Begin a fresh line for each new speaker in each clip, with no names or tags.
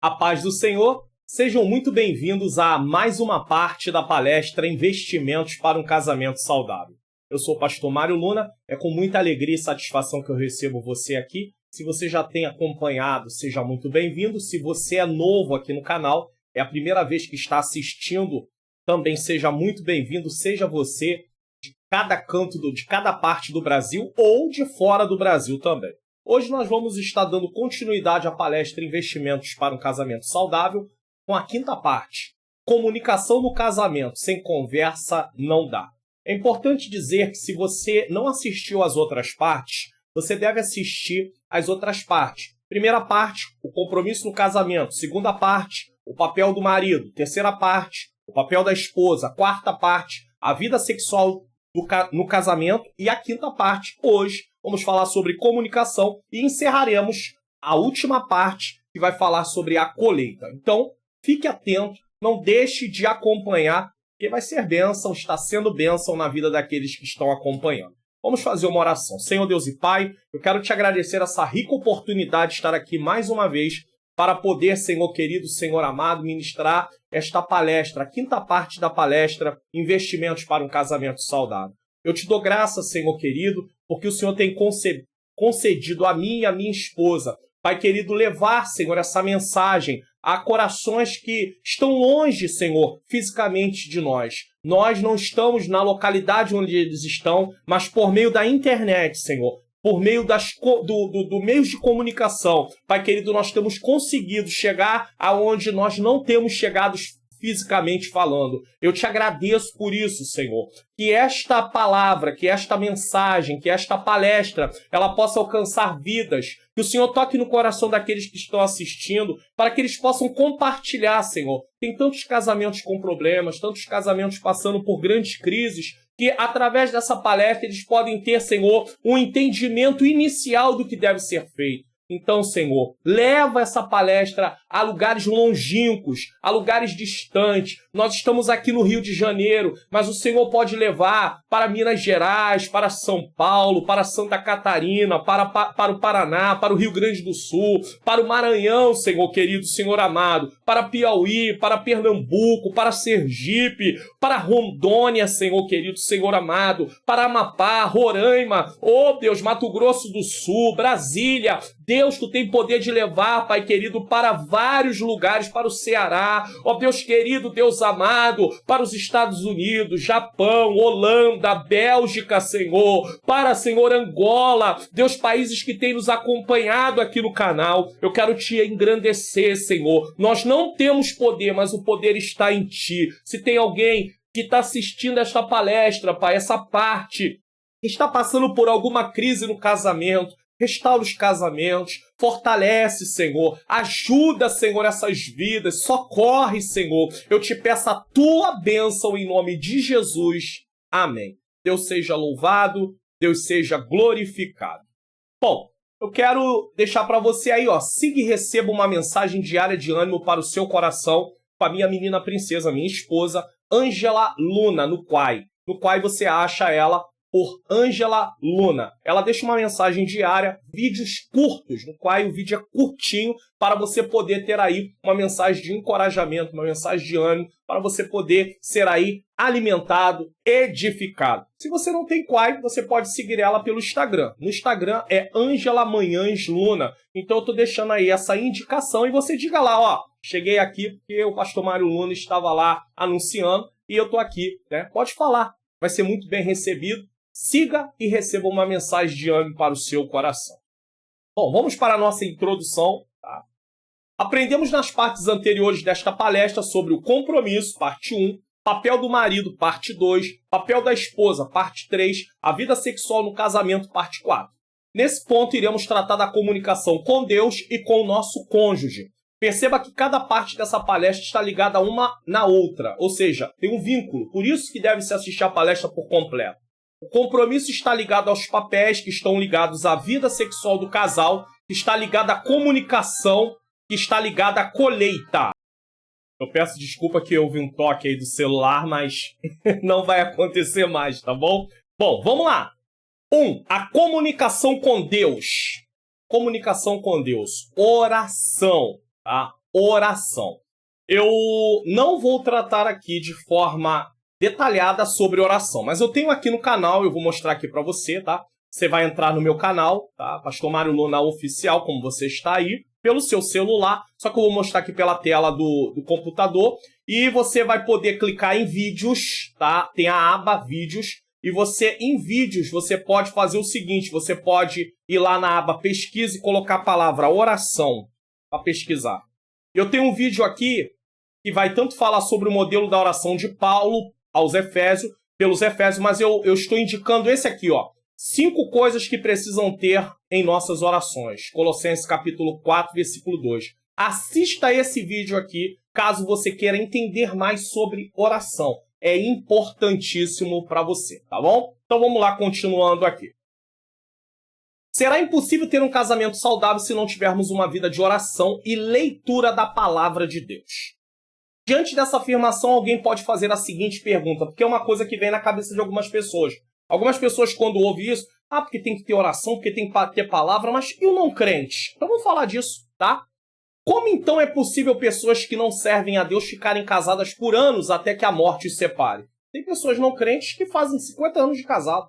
A paz do Senhor, sejam muito bem-vindos a mais uma parte da palestra Investimentos para um Casamento Saudável. Eu sou o pastor Mário Luna, é com muita alegria e satisfação que eu recebo você aqui. Se você já tem acompanhado, seja muito bem-vindo. Se você é novo aqui no canal, é a primeira vez que está assistindo, também seja muito bem-vindo, seja você de cada canto, de cada parte do Brasil ou de fora do Brasil também. Hoje nós vamos estar dando continuidade à palestra Investimentos para um Casamento Saudável com a quinta parte. Comunicação no casamento, sem conversa não dá. É importante dizer que se você não assistiu às outras partes, você deve assistir às outras partes. Primeira parte, o compromisso no casamento. Segunda parte, o papel do marido. Terceira parte, o papel da esposa. Quarta parte, a vida sexual no casamento. E a quinta parte, hoje, vamos falar sobre comunicação e encerraremos a última parte que vai falar sobre a colheita. Então, fique atento, não deixe de acompanhar, porque vai ser bênção, está sendo bênção na vida daqueles que estão acompanhando. Vamos fazer uma oração. Senhor Deus e Pai, eu quero te agradecer essa rica oportunidade de estar aqui mais uma vez para poder, Senhor querido, Senhor amado, ministrar esta palestra, a quinta parte da palestra Investimentos para um Casamento Saudável. Eu te dou graça, Senhor querido, porque o Senhor tem concedido a mim e a minha esposa, Pai querido, levar, Senhor, essa mensagem a corações que estão longe, Senhor, fisicamente de nós. Nós não estamos na localidade onde eles estão, mas por meio da internet, Senhor, por meio do meios de comunicação, Pai querido, nós temos conseguido chegar aonde nós não temos chegado fisicamente falando. Eu te agradeço por isso, Senhor. Que esta palavra, que esta mensagem, que esta palestra, ela possa alcançar vidas. Que o Senhor toque no coração daqueles que estão assistindo, para que eles possam compartilhar, Senhor. Tem tantos casamentos com problemas, tantos casamentos passando por grandes crises, que através dessa palestra eles podem ter, Senhor, um entendimento inicial do que deve ser feito. Então, Senhor, leva essa palestra a lugares longínquos, a lugares distantes. Nós estamos aqui no Rio de Janeiro, mas o Senhor pode levar para Minas Gerais, para São Paulo, para Santa Catarina, para o Paraná, para o Rio Grande do Sul, para o Maranhão, Senhor querido, Senhor amado, para Piauí, para Pernambuco, para Sergipe, para Rondônia, Senhor querido, Senhor amado, para Amapá, Roraima, oh Deus, Mato Grosso do Sul, Brasília. Deus, tu tem poder de levar, Pai querido, para vários lugares, para o Ceará, ó Deus querido, Deus amado, para os Estados Unidos, Japão, Holanda, Bélgica, Senhor, para, Senhor, Angola, Deus, países que têm nos acompanhado aqui no canal. Eu quero te engrandecer, Senhor. Nós não temos poder, mas o poder está em ti. Se tem alguém que está assistindo esta palestra, Pai, essa parte, está passando por alguma crise no casamento, restaura os casamentos, fortalece, Senhor, ajuda, Senhor, essas vidas, socorre, Senhor. Eu te peço a tua bênção em nome de Jesus. Amém. Deus seja louvado, Deus seja glorificado. Bom, eu quero deixar para você aí, ó, siga e receba uma mensagem diária de ânimo para o seu coração com a minha menina princesa, minha esposa, Ângela Luna, no Quai. No Quai você acha ela por Ângela Luna. Ela deixa uma mensagem diária, vídeos curtos, no qual o vídeo é curtinho, para você poder ter aí uma mensagem de encorajamento, uma mensagem de ânimo, para você poder ser aí alimentado, edificado. Se você não tem Quai, você pode seguir ela pelo Instagram. No Instagram é Ângela Manhãs Luna. Então eu tô deixando aí essa indicação e você diga lá, ó, cheguei aqui porque o pastor Mário Luna estava lá anunciando e eu tô aqui, né? Pode falar, vai ser muito bem recebido. Siga e receba uma mensagem de ânimo para o seu coração. Bom, vamos para a nossa introdução. Tá? Aprendemos nas partes anteriores desta palestra sobre o compromisso, parte 1, papel do marido, parte 2, papel da esposa, parte 3, a vida sexual no casamento, parte 4. Nesse ponto, iremos tratar da comunicação com Deus e com o nosso cônjuge. Perceba que cada parte dessa palestra está ligada uma na outra, ou seja, tem um vínculo. Por isso que deve-se assistir a palestra por completo. O compromisso está ligado aos papéis que estão ligados à vida sexual do casal, que está ligado à comunicação, que está ligado à colheita. Eu peço desculpa que houve um toque aí do celular, mas não vai acontecer mais, tá bom? Bom, vamos lá. 1. A comunicação com Deus. Comunicação com Deus. Oração, tá? oração. Eu não vou tratar aqui de forma detalhada sobre oração, mas eu tenho aqui no canal, eu vou mostrar aqui para você, tá? Você vai entrar no meu canal, tá? Pastor Mário Luna Oficial, como você está aí, pelo seu celular, só que eu vou mostrar aqui pela tela do computador, e você vai poder clicar em vídeos, tá? Tem a aba vídeos, e você, em vídeos, você pode fazer o seguinte, você pode ir lá na aba pesquisa e colocar a palavra oração para pesquisar. Eu tenho um vídeo aqui que vai tanto falar sobre o modelo da oração de Paulo aos Efésios, pelos Efésios, mas eu estou indicando esse aqui, ó. 5 coisas que precisam ter em nossas orações. Colossenses capítulo 4, versículo 2. Assista esse vídeo aqui, caso você queira entender mais sobre oração. É importantíssimo para você, tá bom? Então vamos lá, continuando aqui. Será impossível ter um casamento saudável se não tivermos uma vida de oração e leitura da palavra de Deus. Diante dessa afirmação, alguém pode fazer a seguinte pergunta, porque é uma coisa que vem na cabeça de algumas pessoas. Algumas pessoas, quando ouvem isso, porque tem que ter oração, porque tem que ter palavra, mas e o não crente? Então vamos falar disso, tá? Como então é possível pessoas que não servem a Deus ficarem casadas por anos até que a morte os separe? Tem pessoas não crentes que fazem 50 anos de casado.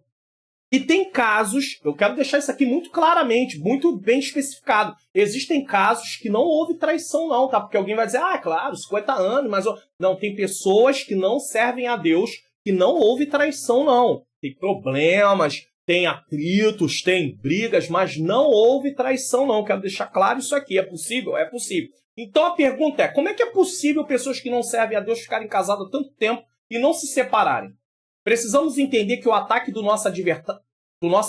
E tem casos, eu quero deixar isso aqui muito claramente, muito bem especificado. Existem casos que não houve traição não, tá? Porque alguém vai dizer, claro, 50 anos, mas... Não, tem pessoas que não servem a Deus, que não houve traição não. Tem problemas, tem atritos, tem brigas, mas não houve traição não. Quero deixar claro isso aqui. É possível? É possível. Então a pergunta é, como é que é possível pessoas que não servem a Deus ficarem casadas há tanto tempo e não se separarem? Precisamos entender que o ataque do nosso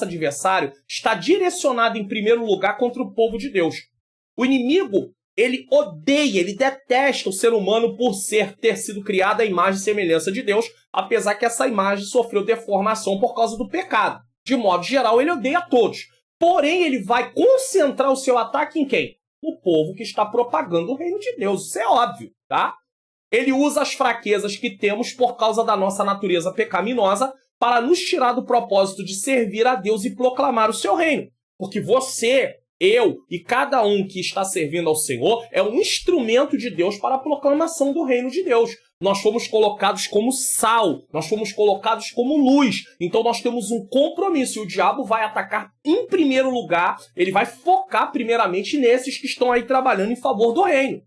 adversário está direcionado em primeiro lugar contra o povo de Deus. O inimigo, ele odeia, ele detesta o ser humano por ter sido criado à imagem e semelhança de Deus, apesar que essa imagem sofreu deformação por causa do pecado. De modo geral, ele odeia a todos. Porém, ele vai concentrar o seu ataque em quem? O povo que está propagando o reino de Deus. Isso é óbvio, tá? Ele usa as fraquezas que temos por causa da nossa natureza pecaminosa para nos tirar do propósito de servir a Deus e proclamar o seu reino. Porque você, eu e cada um que está servindo ao Senhor é um instrumento de Deus para a proclamação do reino de Deus. Nós fomos colocados como sal, nós fomos colocados como luz. Então nós temos um compromisso e o diabo vai atacar em primeiro lugar, ele vai focar primeiramente nesses que estão aí trabalhando em favor do reino.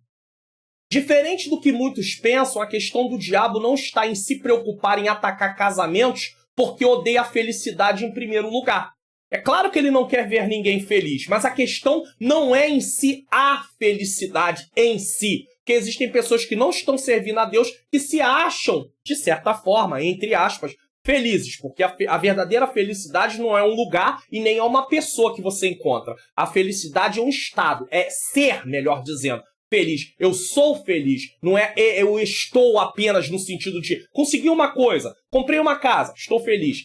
Diferente do que muitos pensam, a questão do diabo não está em se preocupar em atacar casamentos porque odeia a felicidade em primeiro lugar. É claro que ele não quer ver ninguém feliz, mas a questão não é em si a felicidade em si. Porque existem pessoas que não estão servindo a Deus que se acham, de certa forma, entre aspas, felizes. Porque a verdadeira felicidade não é um lugar e nem é uma pessoa que você encontra. A felicidade é um estado, é ser, melhor dizendo. Feliz. Eu sou feliz. Não é eu estou apenas no sentido de consegui uma coisa, comprei uma casa, estou feliz.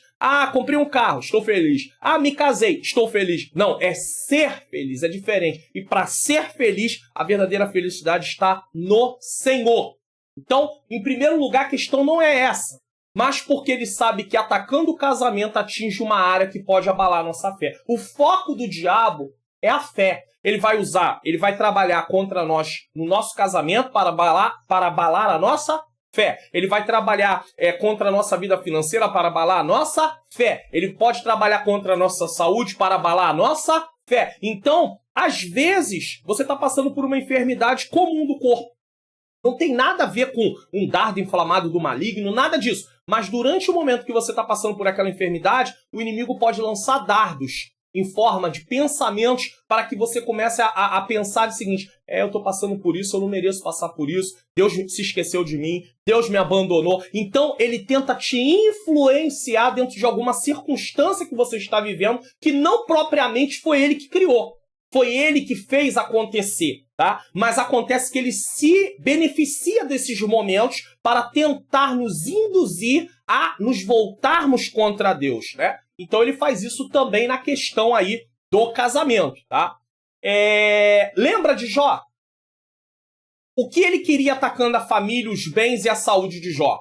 Comprei um carro, estou feliz. Me casei, estou feliz. Não, é ser feliz, é diferente. E para ser feliz, a verdadeira felicidade está no Senhor. Então, em primeiro lugar, a questão não é essa. Mas porque ele sabe que atacando o casamento atinge uma área que pode abalar a nossa fé. O foco do diabo é a fé. Ele vai trabalhar contra nós no nosso casamento para abalar a nossa fé. Ele vai trabalhar contra a nossa vida financeira para abalar a nossa fé. Ele pode trabalhar contra a nossa saúde para abalar a nossa fé. Então, às vezes, você está passando por uma enfermidade comum do corpo. Não tem nada a ver com um dardo inflamado do maligno, nada disso. Mas durante o momento que você está passando por aquela enfermidade, o inimigo pode lançar dardos em forma de pensamentos para que você comece a pensar o seguinte, eu estou passando por isso, eu não mereço passar por isso, Deus se esqueceu de mim, Deus me abandonou. Então ele tenta te influenciar dentro de alguma circunstância que você está vivendo que não propriamente foi ele que criou. Foi ele que fez acontecer, tá? Mas acontece que ele se beneficia desses momentos para tentar nos induzir a nos voltarmos contra Deus, né? Então ele faz isso também na questão aí do casamento, tá? Lembra de Jó? O que ele queria atacando a família, os bens e a saúde de Jó?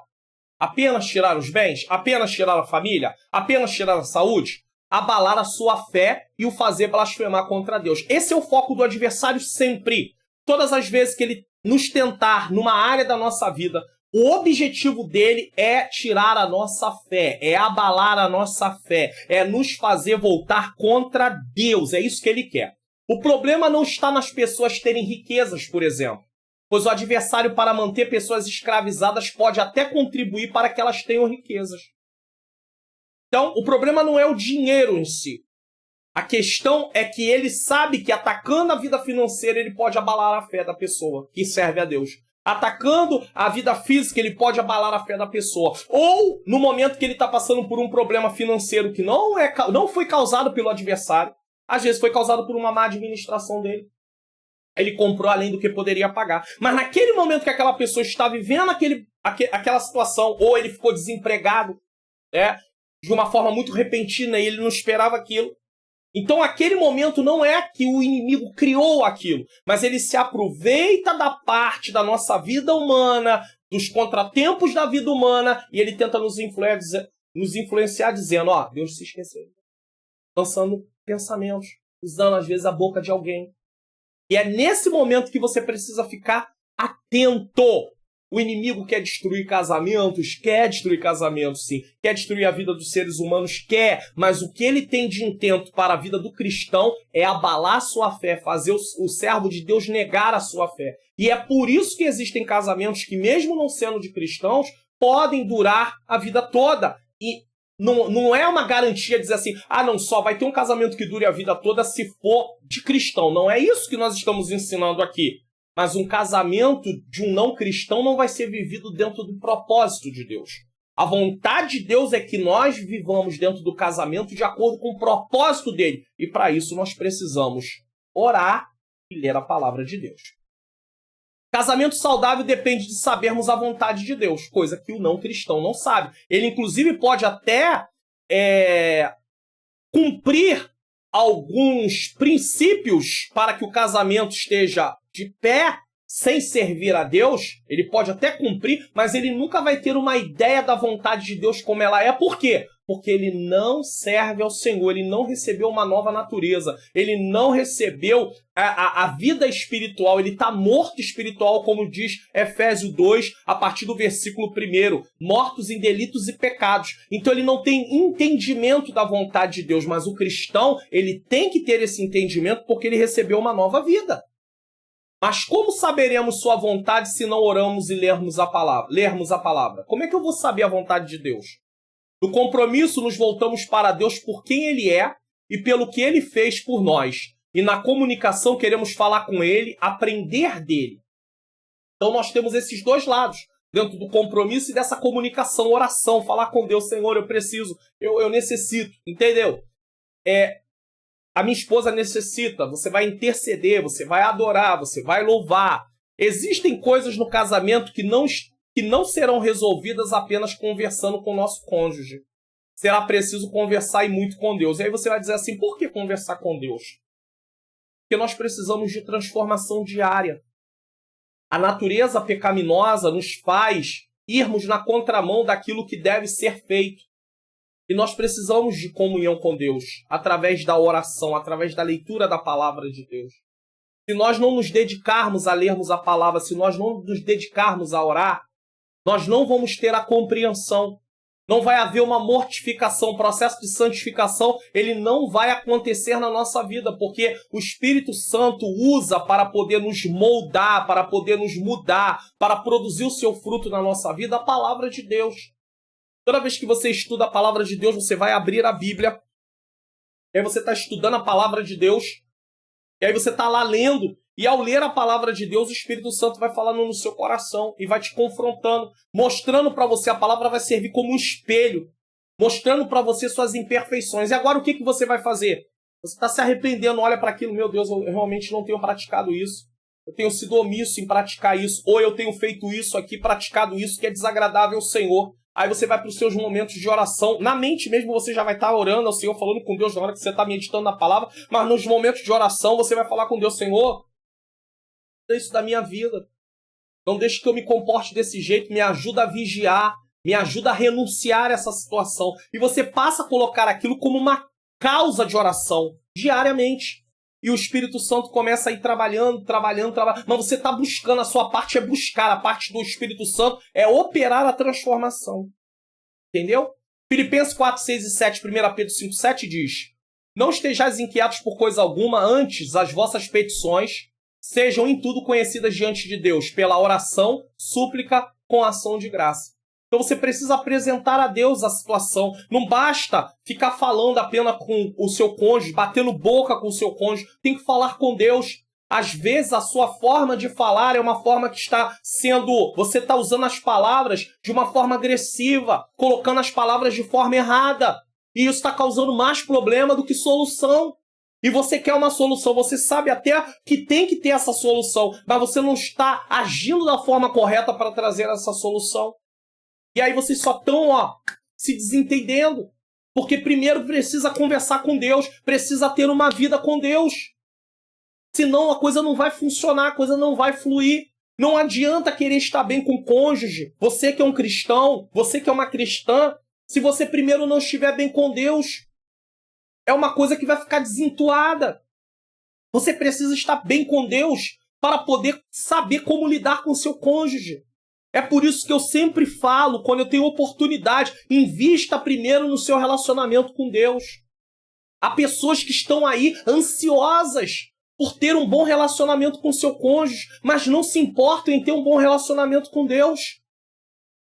Apenas tirar os bens? Apenas tirar a família? Apenas tirar a saúde? Abalar a sua fé e o fazer blasfemar contra Deus. Esse é o foco do adversário sempre. Todas as vezes que ele nos tentar numa área da nossa vida, o objetivo dele é tirar a nossa fé, é abalar a nossa fé, é nos fazer voltar contra Deus. É isso que ele quer. O problema não está nas pessoas terem riquezas, por exemplo, pois o adversário, para manter pessoas escravizadas, pode até contribuir para que elas tenham riquezas. Então, o problema não é o dinheiro em si. A questão é que ele sabe que atacando a vida financeira, ele pode abalar a fé da pessoa que serve a Deus. Atacando a vida física, ele pode abalar a fé da pessoa. Ou, no momento que ele está passando por um problema financeiro que não foi causado pelo adversário, às vezes foi causado por uma má administração dele. Ele comprou além do que poderia pagar. Mas naquele momento que aquela pessoa está vivendo aquela situação, ou ele ficou desempregado, de uma forma muito repentina e ele não esperava aquilo. Então aquele momento não é que o inimigo criou aquilo, mas ele se aproveita da parte da nossa vida humana, dos contratempos da vida humana, e ele tenta nos influenciar dizendo, Deus se esqueceu. Lançando pensamentos, usando às vezes a boca de alguém. E é nesse momento que você precisa ficar atento. O inimigo quer destruir casamentos, sim. Quer destruir a vida dos seres humanos, quer. Mas o que ele tem de intento para a vida do cristão é abalar sua fé, fazer o servo de Deus negar a sua fé. E é por isso que existem casamentos que, mesmo não sendo de cristãos, podem durar a vida toda. E não é uma garantia dizer assim, não, só vai ter um casamento que dure a vida toda se for de cristão. Não é isso que nós estamos ensinando aqui. Mas um casamento de um não cristão não vai ser vivido dentro do propósito de Deus. A vontade de Deus é que nós vivamos dentro do casamento de acordo com o propósito dele. E para isso nós precisamos orar e ler a palavra de Deus. Casamento saudável depende de sabermos a vontade de Deus, coisa que o não cristão não sabe. Ele inclusive pode até cumprir alguns princípios para que o casamento esteja de pé, sem servir a Deus. Ele pode até cumprir, mas ele nunca vai ter uma ideia da vontade de Deus como ela é. Por quê? Porque ele não serve ao Senhor, ele não recebeu uma nova natureza, ele não recebeu a vida espiritual, ele está morto espiritual, como diz Efésios 2, a partir do versículo 1, mortos em delitos e pecados. Então ele não tem entendimento da vontade de Deus, mas o cristão, ele tem que ter esse entendimento porque ele recebeu uma nova vida. Mas como saberemos sua vontade se não oramos e lermos a palavra? Como é que eu vou saber a vontade de Deus? No compromisso, nos voltamos para Deus por quem Ele é e pelo que Ele fez por nós. E na comunicação, queremos falar com Ele, aprender dele. Então nós temos esses dois lados, dentro do compromisso e dessa comunicação, oração, falar com Deus, Senhor, eu preciso, eu necessito, entendeu? A minha esposa necessita, você vai interceder, você vai adorar, você vai louvar. Existem coisas no casamento que não serão resolvidas apenas conversando com o nosso cônjuge. Será preciso conversar e muito com Deus. E aí você vai dizer assim, por que conversar com Deus? Porque nós precisamos de transformação diária. A natureza pecaminosa nos faz irmos na contramão daquilo que deve ser feito. E nós precisamos de comunhão com Deus, através da oração, através da leitura da palavra de Deus. Se nós não nos dedicarmos a lermos a palavra, se nós não nos dedicarmos a orar, nós não vamos ter a compreensão. Não vai haver uma mortificação, um processo de santificação, ele não vai acontecer na nossa vida, porque o Espírito Santo usa para poder nos moldar, para poder nos mudar, para produzir o seu fruto na nossa vida, a palavra de Deus. Toda vez que você estuda a palavra de Deus, você vai abrir a Bíblia, e aí você está estudando a palavra de Deus, e aí você está lá lendo, e ao ler a palavra de Deus, o Espírito Santo vai falando no seu coração, e vai te confrontando, mostrando para você, a palavra vai servir como um espelho, mostrando para você suas imperfeições. E agora o que você vai fazer? Você está se arrependendo, olha para aquilo, meu Deus, eu realmente não tenho praticado isso, eu tenho sido omisso em praticar isso, ou eu tenho feito isso aqui, praticado isso, que é desagradável ao Senhor. Aí você vai para os seus momentos de oração. Na mente mesmo você já vai estar orando ao Senhor, falando com Deus na hora que você está meditando na palavra. Mas nos momentos de oração você vai falar com Deus, Senhor, tira isso da minha vida. Não deixe que eu me comporte desse jeito. Me ajuda a vigiar. Me ajuda a renunciar a essa situação. E você passa a colocar aquilo como uma causa de oração diariamente. e o Espírito Santo começa a ir trabalhando, mas você está buscando, a sua parte é buscar, a parte do Espírito Santo é operar a transformação. Entendeu? Filipenses 4, 6 e 7, 1 Pedro 5, 7 diz: não estejais inquietos por coisa alguma, antes as vossas petições sejam em tudo conhecidas diante de Deus, pela oração, súplica, com ação de graça. Então você precisa apresentar a Deus a situação. Não basta ficar falando apenas com o seu cônjuge, batendo boca com o seu cônjuge. Tem que falar com Deus. Às vezes a sua forma de falar é uma forma que está sendo... Você está usando as palavras de uma forma agressiva, colocando as palavras de forma errada. E isso está causando mais problema do que solução. E você quer uma solução, você sabe até que tem que ter essa solução, mas você não está agindo da forma correta para trazer essa solução. E aí vocês só estão se desentendendo. Porque primeiro precisa conversar com Deus, precisa ter uma vida com Deus. Senão a coisa não vai funcionar, a coisa não vai fluir. Não adianta querer estar bem com o cônjuge. Você que é um cristão, você que é uma cristã, se você primeiro não estiver bem com Deus, é uma coisa que vai ficar desentoada. Você precisa estar bem com Deus para poder saber como lidar com o seu cônjuge. É por isso que eu sempre falo, quando eu tenho oportunidade, invista primeiro no seu relacionamento com Deus. Há pessoas que estão aí ansiosas por ter um bom relacionamento com o seu cônjuge, mas não se importam em ter um bom relacionamento com Deus.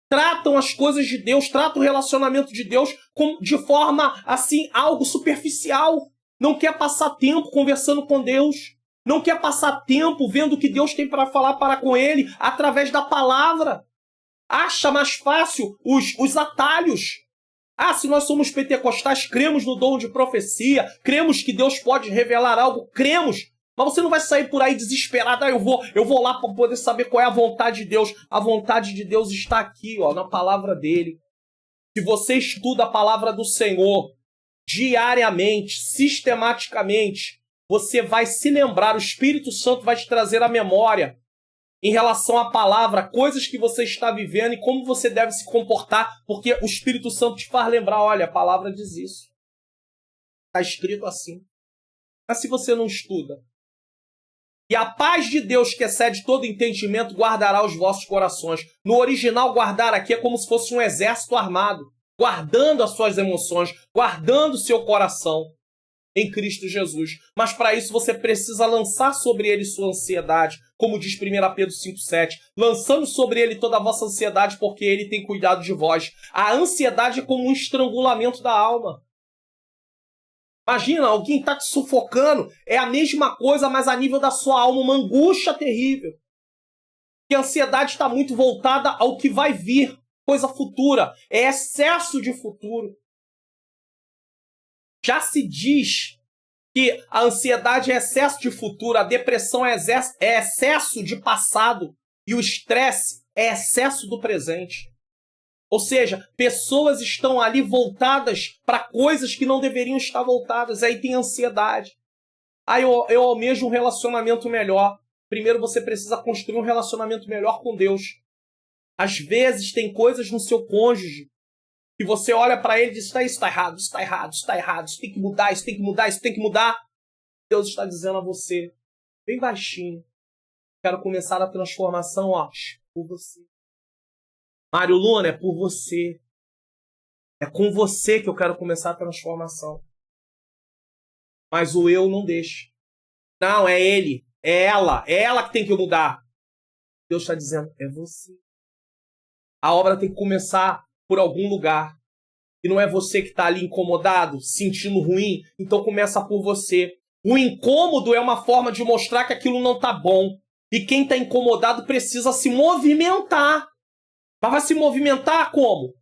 Tratam as coisas de Deus, tratam o relacionamento de Deus de forma, assim, algo superficial. Não quer passar tempo conversando com Deus. Não quer passar tempo vendo o que Deus tem para falar para com ele através da palavra. Acha mais fácil os atalhos. Se nós somos pentecostais, cremos no dom de profecia, cremos que Deus pode revelar algo, cremos. Mas você não vai sair por aí desesperado. Eu vou lá para poder saber qual é a vontade de Deus. A vontade de Deus está aqui, na palavra dele. Se você estuda a palavra do Senhor diariamente, sistematicamente, você vai se lembrar, o Espírito Santo vai te trazer a memória em relação à palavra, coisas que você está vivendo e como você deve se comportar, porque o Espírito Santo te faz lembrar, olha, a palavra diz isso. Está escrito assim. Mas se você não estuda, e a paz de Deus, que excede todo entendimento, guardará os vossos corações. No original, guardar aqui é como se fosse um exército armado, guardando as suas emoções, guardando o seu coração em Cristo Jesus. Mas para isso você precisa lançar sobre ele sua ansiedade, como diz 1 Pedro 5,7. Lançando sobre ele toda a vossa ansiedade, porque ele tem cuidado de vós. A ansiedade é como um estrangulamento da alma. Imagina, alguém está te sufocando, é a mesma coisa, mas a nível da sua alma, uma angústia terrível. E a ansiedade está muito voltada ao que vai vir, coisa futura, é excesso de futuro. Já se diz que a ansiedade é excesso de futuro, a depressão é excesso de passado e o estresse é excesso do presente. Ou seja, pessoas estão ali voltadas para coisas que não deveriam estar voltadas. Aí tem ansiedade. Eu almejo um relacionamento melhor. Primeiro você precisa construir um relacionamento melhor com Deus. Às vezes tem coisas no seu cônjuge que você olha para ele e diz, isso está errado, isso está errado, isso está errado, isso tem que mudar, isso tem que mudar, isso tem que mudar. Deus está dizendo a você, bem baixinho, quero começar a transformação, por você. Mário Luna, é por você. É com você que eu quero começar a transformação. Mas o eu não deixa. Não, é ele, é ela que tem que mudar. Deus está dizendo, é você. A obra tem que começar por algum lugar. E não é você que está ali incomodado, sentindo ruim. Então começa por você. O incômodo é uma forma de mostrar que aquilo não está bom. E quem está incomodado precisa se movimentar. Mas vai se movimentar como?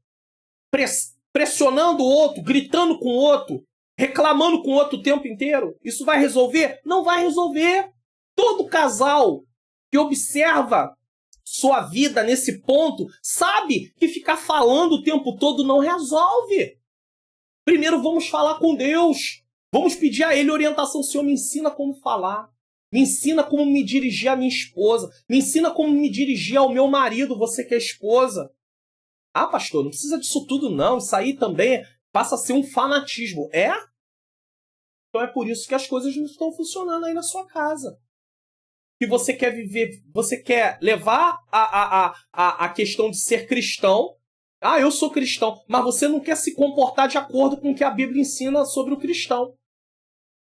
Pressionando o outro, gritando com o outro, reclamando com o outro o tempo inteiro. Isso vai resolver? Não vai resolver. Todo casal que observa sua vida nesse ponto sabe que ficar falando o tempo todo não resolve. Primeiro vamos falar com Deus. Vamos pedir a Ele orientação. Senhor, me ensina como falar. Me ensina como me dirigir à minha esposa. Me ensina como me dirigir ao meu marido, você que é esposa. Pastor, não precisa disso tudo não. Isso aí também passa a ser um fanatismo. É? Então é por isso que as coisas não estão funcionando aí na sua casa. Que você quer viver, você quer levar a questão de ser cristão. Ah, eu sou cristão, mas você não quer se comportar de acordo com o que a Bíblia ensina sobre o cristão.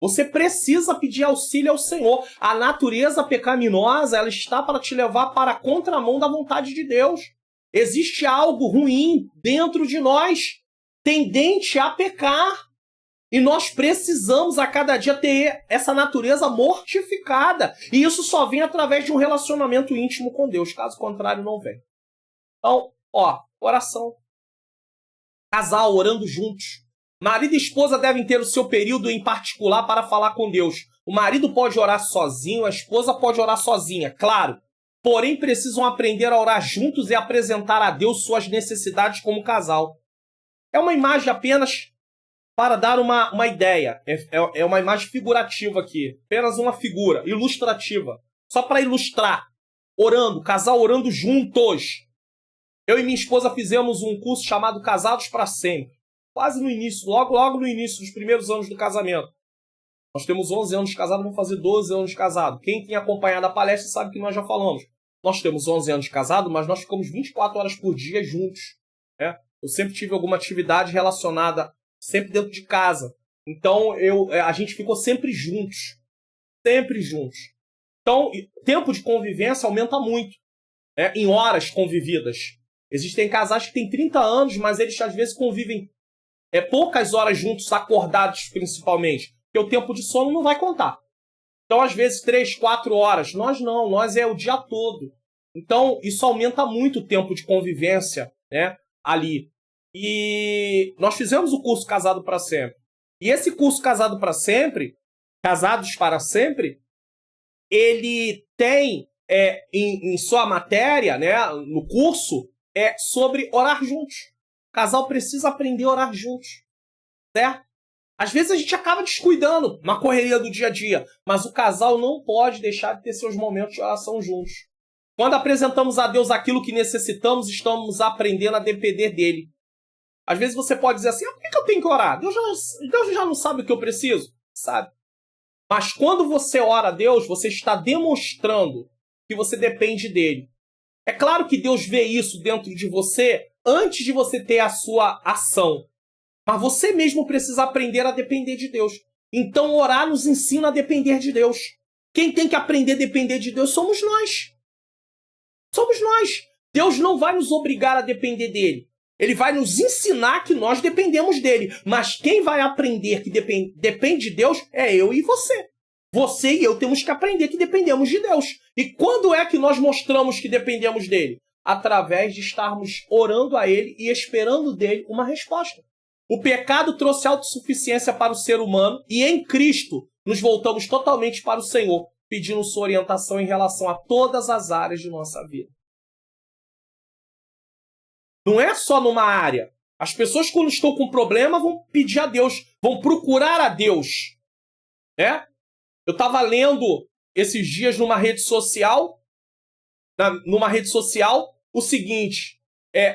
Você precisa pedir auxílio ao Senhor. A natureza pecaminosa, ela está para te levar para a contramão da vontade de Deus. Existe algo ruim dentro de nós, tendente a pecar. E nós precisamos a cada dia ter essa natureza mortificada. E isso só vem através de um relacionamento íntimo com Deus. Caso contrário, não vem. Então, oração. Casal orando juntos. Marido e esposa devem ter o seu período em particular para falar com Deus. O marido pode orar sozinho, a esposa pode orar sozinha, claro. Porém, precisam aprender a orar juntos e apresentar a Deus suas necessidades como casal. É uma imagem apenas para dar uma ideia. É uma imagem figurativa aqui. Apenas uma figura ilustrativa. Só para ilustrar. Orando, casal orando juntos. Eu e minha esposa fizemos um curso chamado Casados para Sempre. Quase no início, logo no início dos primeiros anos do casamento. Nós temos 11 anos de casado, vamos fazer 12 anos de casado. Quem tem acompanhado a palestra sabe que nós já falamos. Nós temos 11 anos de casado, mas nós ficamos 24 horas por dia juntos. Né? Eu sempre tive alguma atividade relacionada, sempre dentro de casa. Então, a gente ficou sempre juntos. Sempre juntos. Então, o tempo de convivência aumenta muito. Né? Em horas convividas. Existem casais que têm 30 anos, mas eles às vezes convivem poucas horas juntos, acordados principalmente. Porque o tempo de sono não vai contar. Então, às vezes, 3, 4 horas. Nós não, nós é o dia todo. Então, isso aumenta muito o tempo de convivência, né, ali. E nós fizemos o curso Casado para Sempre. E esse curso Casado para Sempre, Casados para Sempre, ele tem em sua matéria, né, no curso, sobre orar juntos. O casal precisa aprender a orar juntos, certo? Às vezes a gente acaba descuidando na correria do dia a dia, mas o casal não pode deixar de ter seus momentos de oração juntos. Quando apresentamos a Deus aquilo que necessitamos, estamos aprendendo a depender dele. Às vezes você pode dizer assim, por que eu tenho que orar? Deus já não sabe o que eu preciso? Sabe. Mas quando você ora a Deus, você está demonstrando que você depende dele. É claro que Deus vê isso dentro de você antes de você ter a sua ação. Mas você mesmo precisa aprender a depender de Deus. Então orar nos ensina a depender de Deus. Quem tem que aprender a depender de Deus somos nós. Somos nós. Deus não vai nos obrigar a depender dele. Ele vai nos ensinar que nós dependemos dele. Mas quem vai aprender que depende de Deus é eu e você. Você e eu temos que aprender que dependemos de Deus. E quando é que nós mostramos que dependemos dele? Através de estarmos orando a ele e esperando dele uma resposta. O pecado trouxe autossuficiência para o ser humano e em Cristo nos voltamos totalmente para o Senhor, pedindo sua orientação em relação a todas as áreas de nossa vida. Não é só numa área. As pessoas, quando estão com problema, vão pedir a Deus, vão procurar a Deus. Né? Eu estava lendo esses dias numa rede social, o seguinte,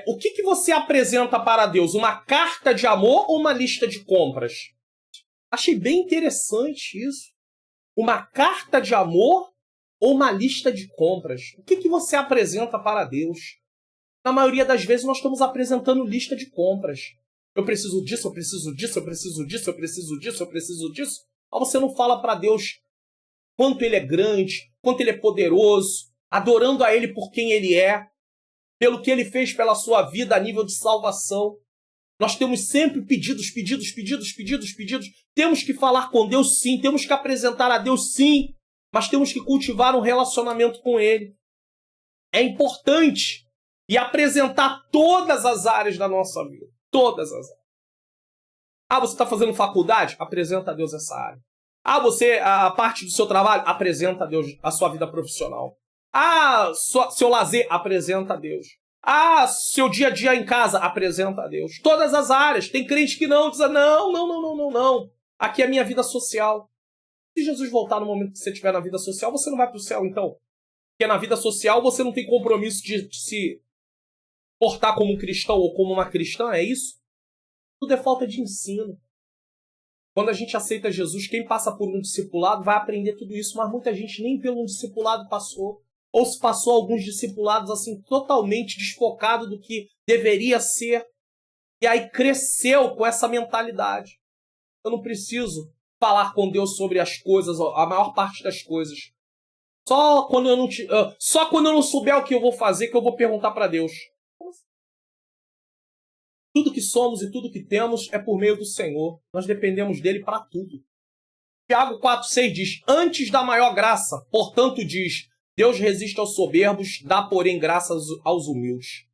o que você apresenta para Deus? Uma carta de amor ou uma lista de compras? Achei bem interessante isso. Uma carta de amor ou uma lista de compras? O que você apresenta para Deus? Na maioria das vezes nós estamos apresentando lista de compras. Eu preciso disso, eu preciso disso, eu preciso disso, eu preciso disso, eu preciso disso. Mas você não fala para Deus quanto ele é grande, quanto ele é poderoso, adorando a ele por quem ele é, pelo que ele fez pela sua vida a nível de salvação. Nós temos sempre pedidos. Temos que falar com Deus sim, temos que apresentar a Deus sim, mas temos que cultivar um relacionamento com ele. É importante. E apresentar todas as áreas da nossa vida. Todas as áreas. Você está fazendo faculdade? Apresenta a Deus essa área. A parte do seu trabalho? Apresenta a Deus a sua vida profissional. Seu lazer? Apresenta a Deus. Seu dia a dia em casa? Apresenta a Deus. Todas as áreas. Tem crente que não, diz, não. Aqui é a minha vida social. Se Jesus voltar no momento que você estiver na vida social, você não vai para o céu, então. Porque na vida social você não tem compromisso de se portar como um cristão ou como uma cristã, é isso? Tudo é falta de ensino. Quando a gente aceita Jesus, quem passa por um discipulado vai aprender tudo isso, mas muita gente nem pelo um discipulado passou. Ou se passou alguns discipulados assim totalmente desfocado do que deveria ser. E aí cresceu com essa mentalidade. Eu não preciso falar com Deus sobre as coisas, a maior parte das coisas. Só quando eu não souber o que eu vou fazer, que eu vou perguntar para Deus. Tudo que somos e tudo que temos é por meio do Senhor. Nós dependemos dele para tudo. Tiago 4,6 diz: antes da maior graça, portanto diz, Deus resiste aos soberbos, dá, porém, graça aos humildes.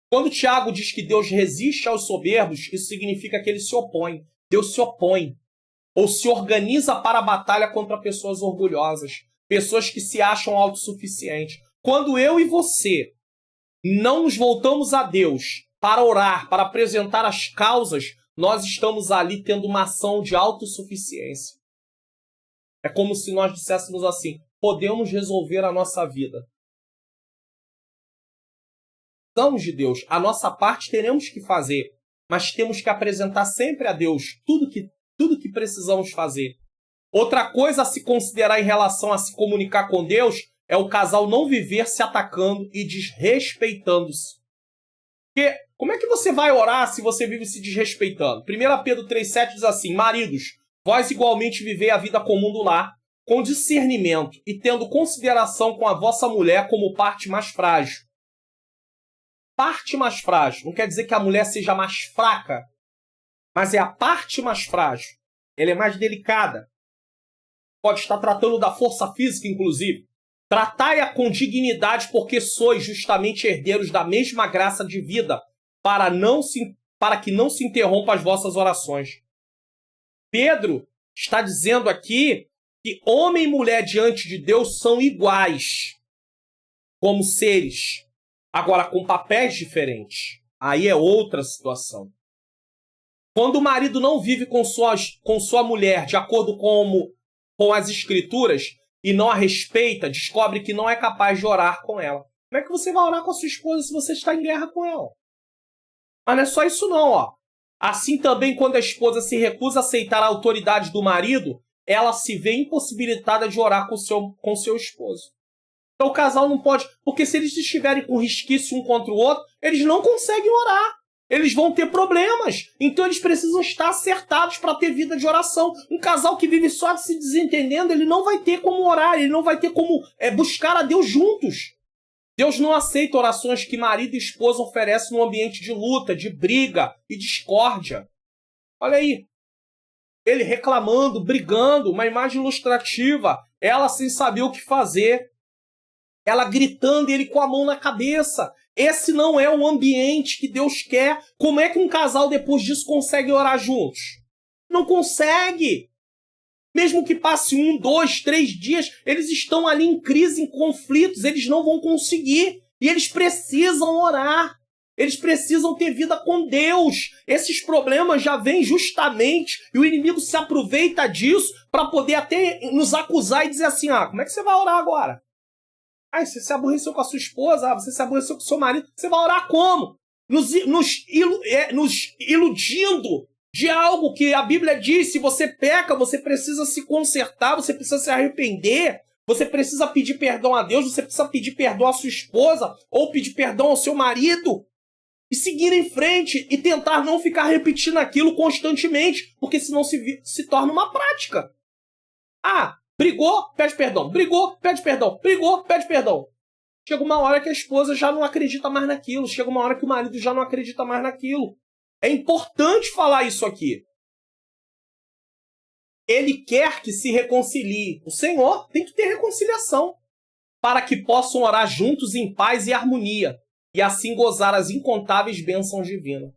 Quando Tiago diz que Deus resiste aos soberbos, isso significa que ele se opõe. Deus se opõe. Ou se organiza para a batalha contra pessoas orgulhosas. Pessoas que se acham autossuficientes. Quando eu e você não nos voltamos a Deus para orar, para apresentar as causas, nós estamos ali tendo uma ação de autossuficiência. É como se nós disséssemos assim: podemos resolver a nossa vida. Precisamos de Deus. A nossa parte teremos que fazer, mas temos que apresentar sempre a Deus tudo que precisamos fazer. Outra coisa a se considerar em relação a se comunicar com Deus é o casal não viver se atacando e desrespeitando-se. Porque como é que você vai orar se você vive se desrespeitando? 1 Pedro 3,7 diz assim: maridos, vós igualmente vivei a vida comum do lar, com discernimento e tendo consideração com a vossa mulher como parte mais frágil. Parte mais frágil não quer dizer que a mulher seja mais fraca, mas é a parte mais frágil. Ela é mais delicada. Pode estar tratando da força física, inclusive. Tratai-a com dignidade, porque sois justamente herdeiros da mesma graça de vida, para que não se interrompam as vossas orações. Pedro está dizendo aqui que homem e mulher diante de Deus são iguais, como seres, agora com papéis diferentes. Aí é outra situação. Quando o marido não vive com sua mulher de acordo com as escrituras e não a respeita, descobre que não é capaz de orar com ela. Como é que você vai orar com a sua esposa se você está em guerra com ela? Mas não é só isso não, ó. Assim também, quando a esposa se recusa a aceitar a autoridade do marido, ela se vê impossibilitada de orar com seu esposo. Então o casal não pode, porque se eles estiverem com resquício um contra o outro, eles não conseguem orar. Eles vão ter problemas. Então eles precisam estar acertados para ter vida de oração. Um casal que vive só se desentendendo, ele não vai ter como orar, ele não vai ter como buscar a Deus juntos. Deus não aceita orações que marido e esposa oferecem num ambiente de luta, de briga e discórdia. Olha aí. Ele reclamando, brigando, uma imagem ilustrativa. Ela sem saber o que fazer. Ela gritando e ele com a mão na cabeça. Esse não é o ambiente que Deus quer. Como é que um casal depois disso consegue orar juntos? Não consegue. Mesmo que passe 1, 2, 3 dias, eles estão ali em crise, em conflitos, eles não vão conseguir. E eles precisam orar. Eles precisam ter vida com Deus. Esses problemas já vêm justamente, e o inimigo se aproveita disso para poder até nos acusar e dizer assim: como é que você vai orar agora? Você se aborreceu com a sua esposa, você se aborreceu com o seu marido, você vai orar como? Nos iludindo de algo que a Bíblia diz: se você peca, você precisa se consertar, você precisa se arrepender, você precisa pedir perdão a Deus, você precisa pedir perdão à sua esposa, ou pedir perdão ao seu marido, e seguir em frente, e tentar não ficar repetindo aquilo constantemente, porque senão se torna uma prática. Brigou, pede perdão. Brigou, pede perdão. Brigou, pede perdão. Chega uma hora que a esposa já não acredita mais naquilo. Chega uma hora que o marido já não acredita mais naquilo. É importante falar isso aqui. Ele quer que se reconcilie. O Senhor tem que ter reconciliação para que possam orar juntos em paz e harmonia e assim gozar as incontáveis bênçãos divinas.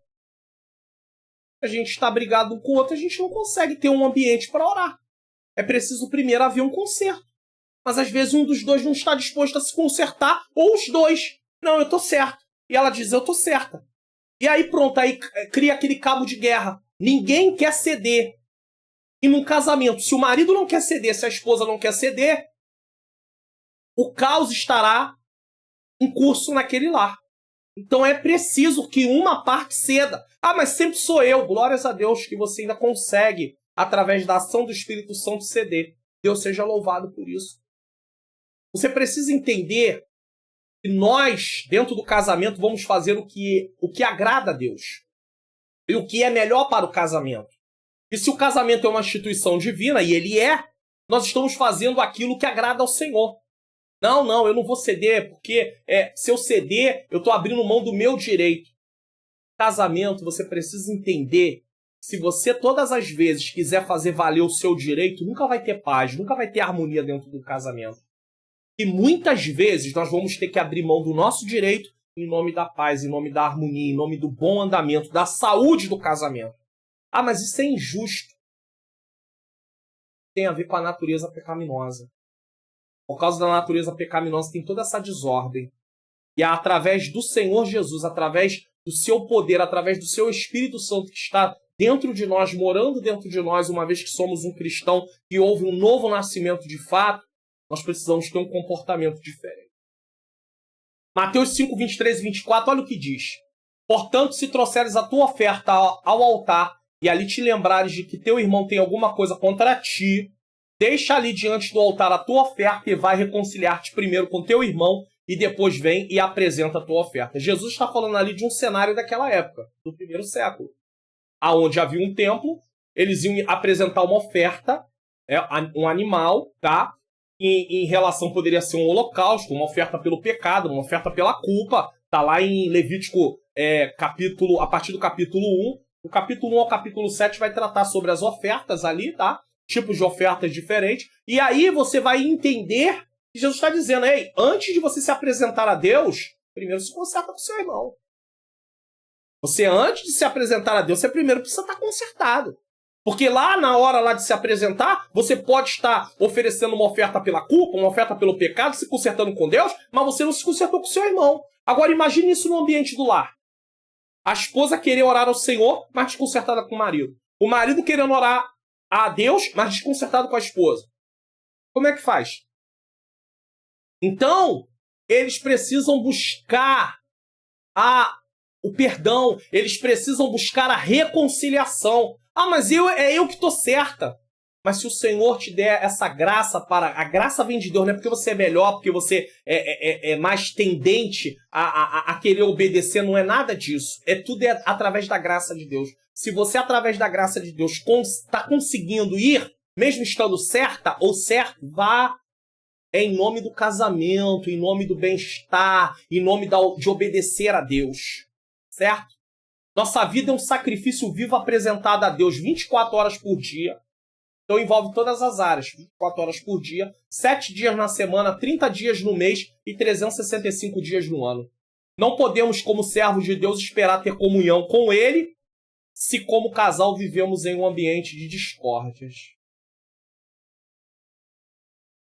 A gente está brigado um com o outro, a gente não consegue ter um ambiente para orar. É preciso primeiro haver um conserto. Mas às vezes um dos dois não está disposto a se consertar, ou os dois. Não, eu estou certo. E ela diz: eu estou certa. E aí pronto, aí cria aquele cabo de guerra. Ninguém quer ceder. E num casamento, se o marido não quer ceder, se a esposa não quer ceder, o caos estará em curso naquele lar. Então é preciso que uma parte ceda. Mas sempre sou eu. Glórias a Deus que você ainda consegue através da ação do Espírito Santo, ceder. Deus seja louvado por isso. Você precisa entender que nós, dentro do casamento, vamos fazer o que agrada a Deus. E o que é melhor para o casamento. E se o casamento é uma instituição divina, e ele é, nós estamos fazendo aquilo que agrada ao Senhor. Não, eu não vou ceder, porque se eu ceder, eu estou abrindo mão do meu direito. Casamento, você precisa entender, se você todas as vezes quiser fazer valer o seu direito, nunca vai ter paz, nunca vai ter harmonia dentro do casamento. E muitas vezes nós vamos ter que abrir mão do nosso direito em nome da paz, em nome da harmonia, em nome do bom andamento, da saúde do casamento. Ah, mas isso é injusto. Tem a ver com a natureza pecaminosa. Por causa da natureza pecaminosa tem toda essa desordem. E é através do Senhor Jesus, através do seu poder, através do seu Espírito Santo que está dentro de nós, morando dentro de nós, uma vez que somos um cristão e houve um novo nascimento de fato, nós precisamos ter um comportamento diferente. Mateus 5, 23 e 24, olha o que diz. Portanto, se trouxeres a tua oferta ao altar e ali te lembrares de que teu irmão tem alguma coisa contra ti, deixa ali diante do altar a tua oferta e vai reconciliar-te primeiro com teu irmão e depois vem e apresenta a tua oferta. Jesus está falando ali de um cenário daquela época, do primeiro século, aonde havia um templo, eles iam apresentar uma oferta, um animal, tá? Em relação, poderia ser um holocausto, uma oferta pelo pecado, uma oferta pela culpa. Está lá em Levítico, a partir do capítulo 1. O capítulo 1 ao capítulo 7 vai tratar sobre as ofertas ali, tá? Tipos de ofertas diferentes. E aí você vai entender que Jesus está dizendo, ei, antes de você se apresentar a Deus, primeiro se conserta com o seu irmão. Você, antes de se apresentar a Deus, você primeiro precisa estar consertado. Porque lá, na hora lá de se apresentar, você pode estar oferecendo uma oferta pela culpa, uma oferta pelo pecado, se consertando com Deus, mas você não se consertou com o seu irmão. Agora imagine isso no ambiente do lar. A esposa querer orar ao Senhor, mas desconcertada com o marido. O marido querendo orar a Deus, mas desconcertado com a esposa. Como é que faz? Então, eles precisam buscar o perdão, eles precisam buscar a reconciliação. Ah, mas eu que estou certa. Mas se o Senhor te der essa graça a graça vem de Deus, não é porque você é melhor, porque você é mais tendente a querer obedecer, não é nada disso. Tudo é através da graça de Deus. Se você, através da graça de Deus, está conseguindo ir, mesmo estando certa ou certo, vá. É em nome do casamento, em nome do bem-estar, em nome de obedecer a Deus. Certo? Nossa vida é um sacrifício vivo apresentado a Deus 24 horas por dia. Então envolve todas as áreas, 24 horas por dia, 7 dias na semana, 30 dias no mês e 365 dias no ano. Não podemos, como servos de Deus, esperar ter comunhão com Ele, se como casal vivemos em um ambiente de discórdias.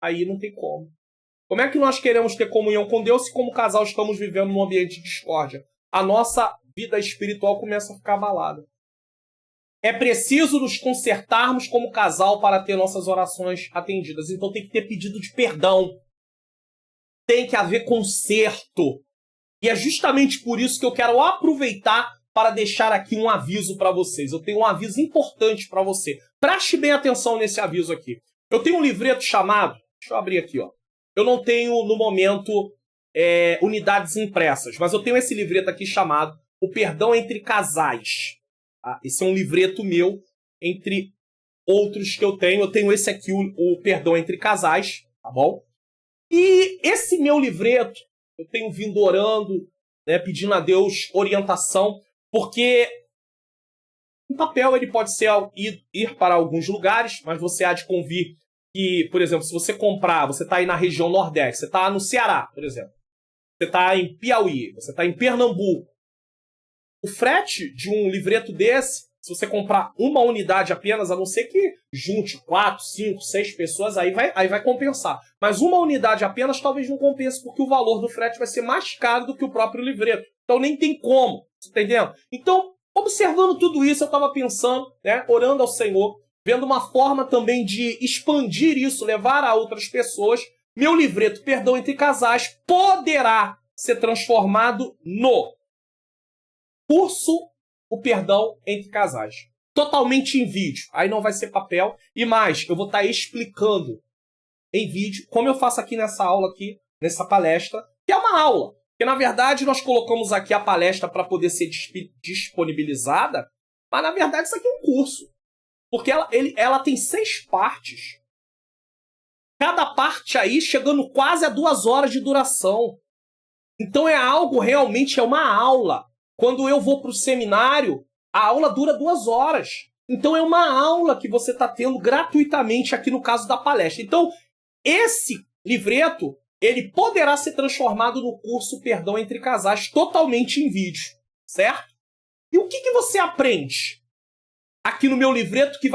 Aí não tem como. Como é que nós queremos ter comunhão com Deus se como casal estamos vivendo num ambiente de discórdia? A nossa vida espiritual começa a ficar abalada. É preciso nos consertarmos como casal para ter nossas orações atendidas. Então tem que ter pedido de perdão. Tem que haver conserto. E é justamente por isso que eu quero aproveitar para deixar aqui um aviso para vocês. Eu tenho um aviso importante para você. Preste bem atenção nesse aviso aqui. Eu tenho um livreto chamado... Deixa eu abrir aqui, ó. Eu não tenho, no momento, unidades impressas, mas eu tenho esse livreto aqui chamado O Perdão entre Casais. Tá? Esse é um livreto meu, entre outros que eu tenho. Eu tenho esse aqui, o Perdão entre Casais, tá bom? E esse meu livreto, eu tenho vindo orando, né, pedindo a Deus orientação, porque o papel ele pode ser ir para alguns lugares, mas você há de convir que, por exemplo, se você comprar, você está aí na região Nordeste, você está no Ceará, por exemplo, você está em Piauí, você está em Pernambuco. O frete de um livreto desse, se você comprar uma unidade apenas, a não ser que junte 4, 5, 6 pessoas, aí vai compensar. Mas uma unidade apenas talvez não compense, porque o valor do frete vai ser mais caro do que o próprio livreto. Então nem tem como, você está entendendo? Então, observando tudo isso, eu estava pensando, né, orando ao Senhor, vendo uma forma também de expandir isso, levar a outras pessoas. Meu livreto Perdão entre Casais poderá ser transformado no curso O Perdão entre Casais. totalmente em vídeo. Aí não vai ser papel. E mais, eu vou estar explicando em vídeo, como eu faço aqui nessa aula aqui, nessa palestra, que é uma aula. Porque, na verdade, nós colocamos aqui a palestra para poder ser disponibilizada, mas, na verdade, isso aqui é um curso. Porque ela tem 6 partes. Cada parte aí chegando quase a 2 horas de duração. Então é algo, realmente, é uma aula. Quando eu vou para o seminário, a aula dura 2 horas. Então é uma aula que você está tendo gratuitamente aqui no caso da palestra. Então, esse livreto, ele poderá ser transformado no curso Perdão entre Casais, totalmente em vídeo, certo? E o que você aprende aqui no meu livreto que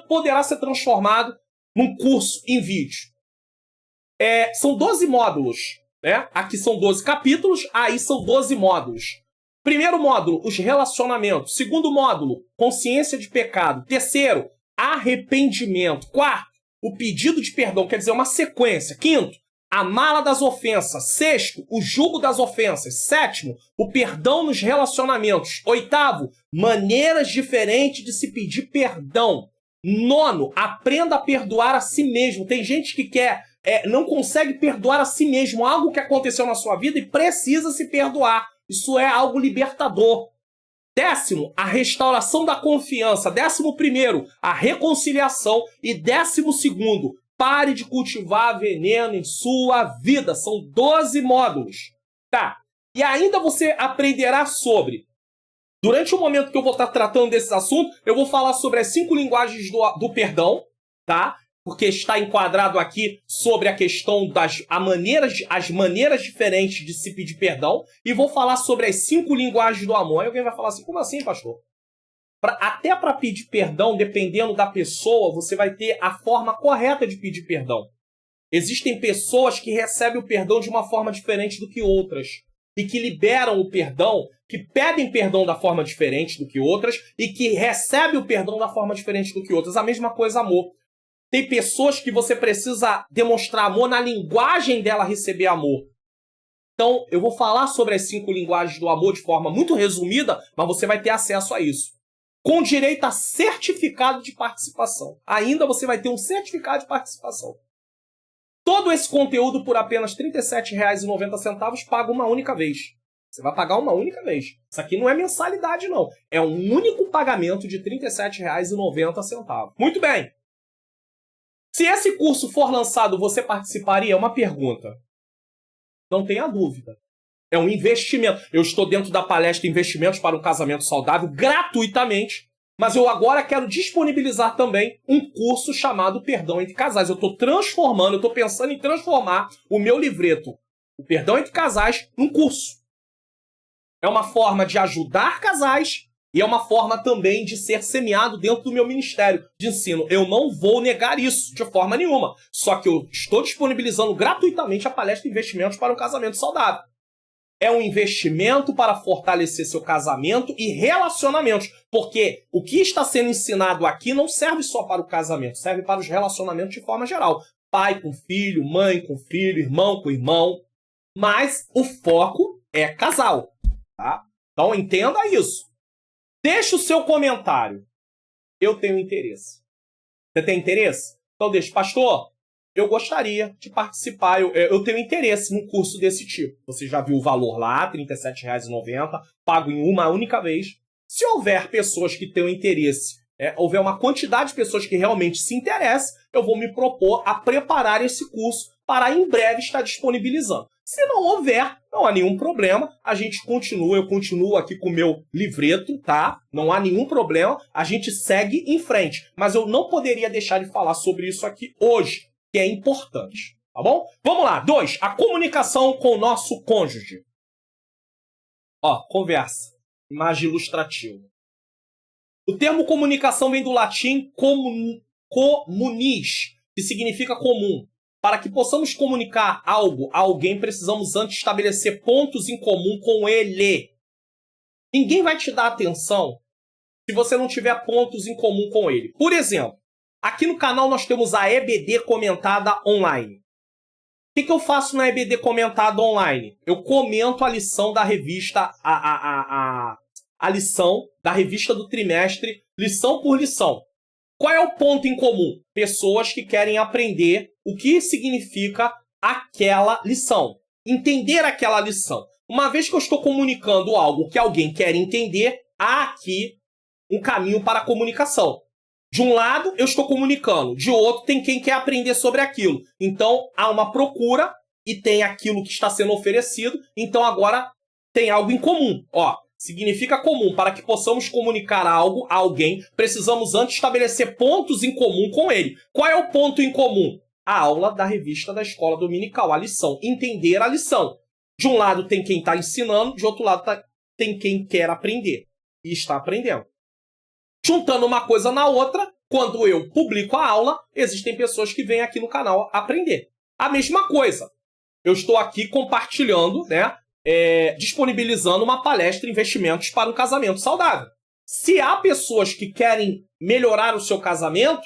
poderá ser transformado num curso em vídeo? São 12 módulos, né? Aqui são 12 capítulos, aí são 12 módulos. Primeiro módulo, os relacionamentos. Segundo módulo, consciência de pecado. Terceiro, arrependimento. Quarto, o pedido de perdão, quer dizer, uma sequência. Quinto, a mala das ofensas. Sexto, o jugo das ofensas. Sétimo, o perdão nos relacionamentos. Oitavo, maneiras diferentes de se pedir perdão. Nono, aprenda a perdoar a si mesmo. Tem gente que não consegue perdoar a si mesmo algo que aconteceu na sua vida e precisa se perdoar. Isso é algo libertador. 10º, a restauração da confiança. 11º, a reconciliação. E 12º, pare de cultivar veneno em sua vida. São 12 módulos. Tá. E ainda você aprenderá sobre... Durante o momento que eu vou estar tratando desses assuntos, eu vou falar sobre as 5 linguagens do perdão, tá? Porque está enquadrado aqui sobre a questão as maneiras diferentes de se pedir perdão. E vou falar sobre as 5 linguagens do amor. Aí alguém vai falar assim, como assim, pastor? Até para pedir perdão, dependendo da pessoa, você vai ter a forma correta de pedir perdão. Existem pessoas que recebem o perdão de uma forma diferente do que outras. E que liberam o perdão, que pedem perdão da forma diferente do que outras. E que recebem o perdão da forma diferente do que outras. A mesma coisa, amor. Tem pessoas que você precisa demonstrar amor na linguagem dela receber amor. Então, eu vou falar sobre as 5 linguagens do amor de forma muito resumida, mas você vai ter acesso a isso. Com direito a certificado de participação. Ainda você vai ter um certificado de participação. Todo esse conteúdo por apenas R$ 37,90 paga uma única vez. Você vai pagar uma única vez. Isso aqui não é mensalidade, não. É um único pagamento de R$ 37,90. Muito bem. Se esse curso for lançado, você participaria? É uma pergunta. Não tenha dúvida. É um investimento. Eu estou dentro da palestra Investimentos para um Casamento Saudável gratuitamente, mas eu agora quero disponibilizar também um curso chamado Perdão entre Casais. Eu estou pensando em transformar o meu livreto, o Perdão entre Casais, num curso. É uma forma de ajudar casais e é uma forma também de ser semeado dentro do meu ministério de ensino. Eu não vou negar isso de forma nenhuma. Só que eu estou disponibilizando gratuitamente a palestra Investimentos para um Casamento Saudável. É um investimento para fortalecer seu casamento e relacionamentos. Porque o que está sendo ensinado aqui não serve só para o casamento, serve para os relacionamentos de forma geral. Pai com filho, mãe com filho, irmão com irmão. Mas o foco é casal. Tá? Então entenda isso. Deixe o seu comentário. Eu tenho interesse. Você tem interesse? Então deixa. Pastor, eu gostaria de participar. Eu tenho interesse num curso desse tipo. Você já viu o valor lá, R$ 37,90, pago em uma única vez. Se houver pessoas que tenham interesse, houver uma quantidade de pessoas que realmente se interessem, eu vou me propor a preparar esse curso para em breve estar disponibilizando. Se não houver, não há nenhum problema, eu continuo aqui com o meu livreto, tá? Não há nenhum problema, a gente segue em frente. Mas eu não poderia deixar de falar sobre isso aqui hoje, que é importante, tá bom? Vamos lá, 2, a comunicação com o nosso cônjuge. Conversa, imagem ilustrativa. O termo comunicação vem do latim communis, que significa comum. Para que possamos comunicar algo a alguém, precisamos antes estabelecer pontos em comum com ele. Ninguém vai te dar atenção se você não tiver pontos em comum com ele. Por exemplo, aqui no canal nós temos a EBD Comentada Online. O que eu faço na EBD Comentada Online? Eu comento a lição da revista, a lição da revista do trimestre, lição por lição. Qual é o ponto em comum? Pessoas que querem aprender o que significa aquela lição. Entender aquela lição. Uma vez que eu estou comunicando algo que alguém quer entender, há aqui um caminho para a comunicação. De um lado, eu estou comunicando. De outro, tem quem quer aprender sobre aquilo. Então, há uma procura e tem aquilo que está sendo oferecido. Então, agora tem algo em comum. Significa comum. Para que possamos comunicar algo a alguém, precisamos antes estabelecer pontos em comum com ele. Qual é o ponto em comum? A aula da revista da escola dominical, a lição. Entender a lição. De um lado tem quem está ensinando, de outro lado tem quem quer aprender e está aprendendo. Juntando uma coisa na outra, quando eu publico a aula, existem pessoas que vêm aqui no canal aprender. A mesma coisa. Eu estou aqui compartilhando, disponibilizando uma palestra Investimentos para um Casamento Saudável. Se há pessoas que querem melhorar o seu casamento,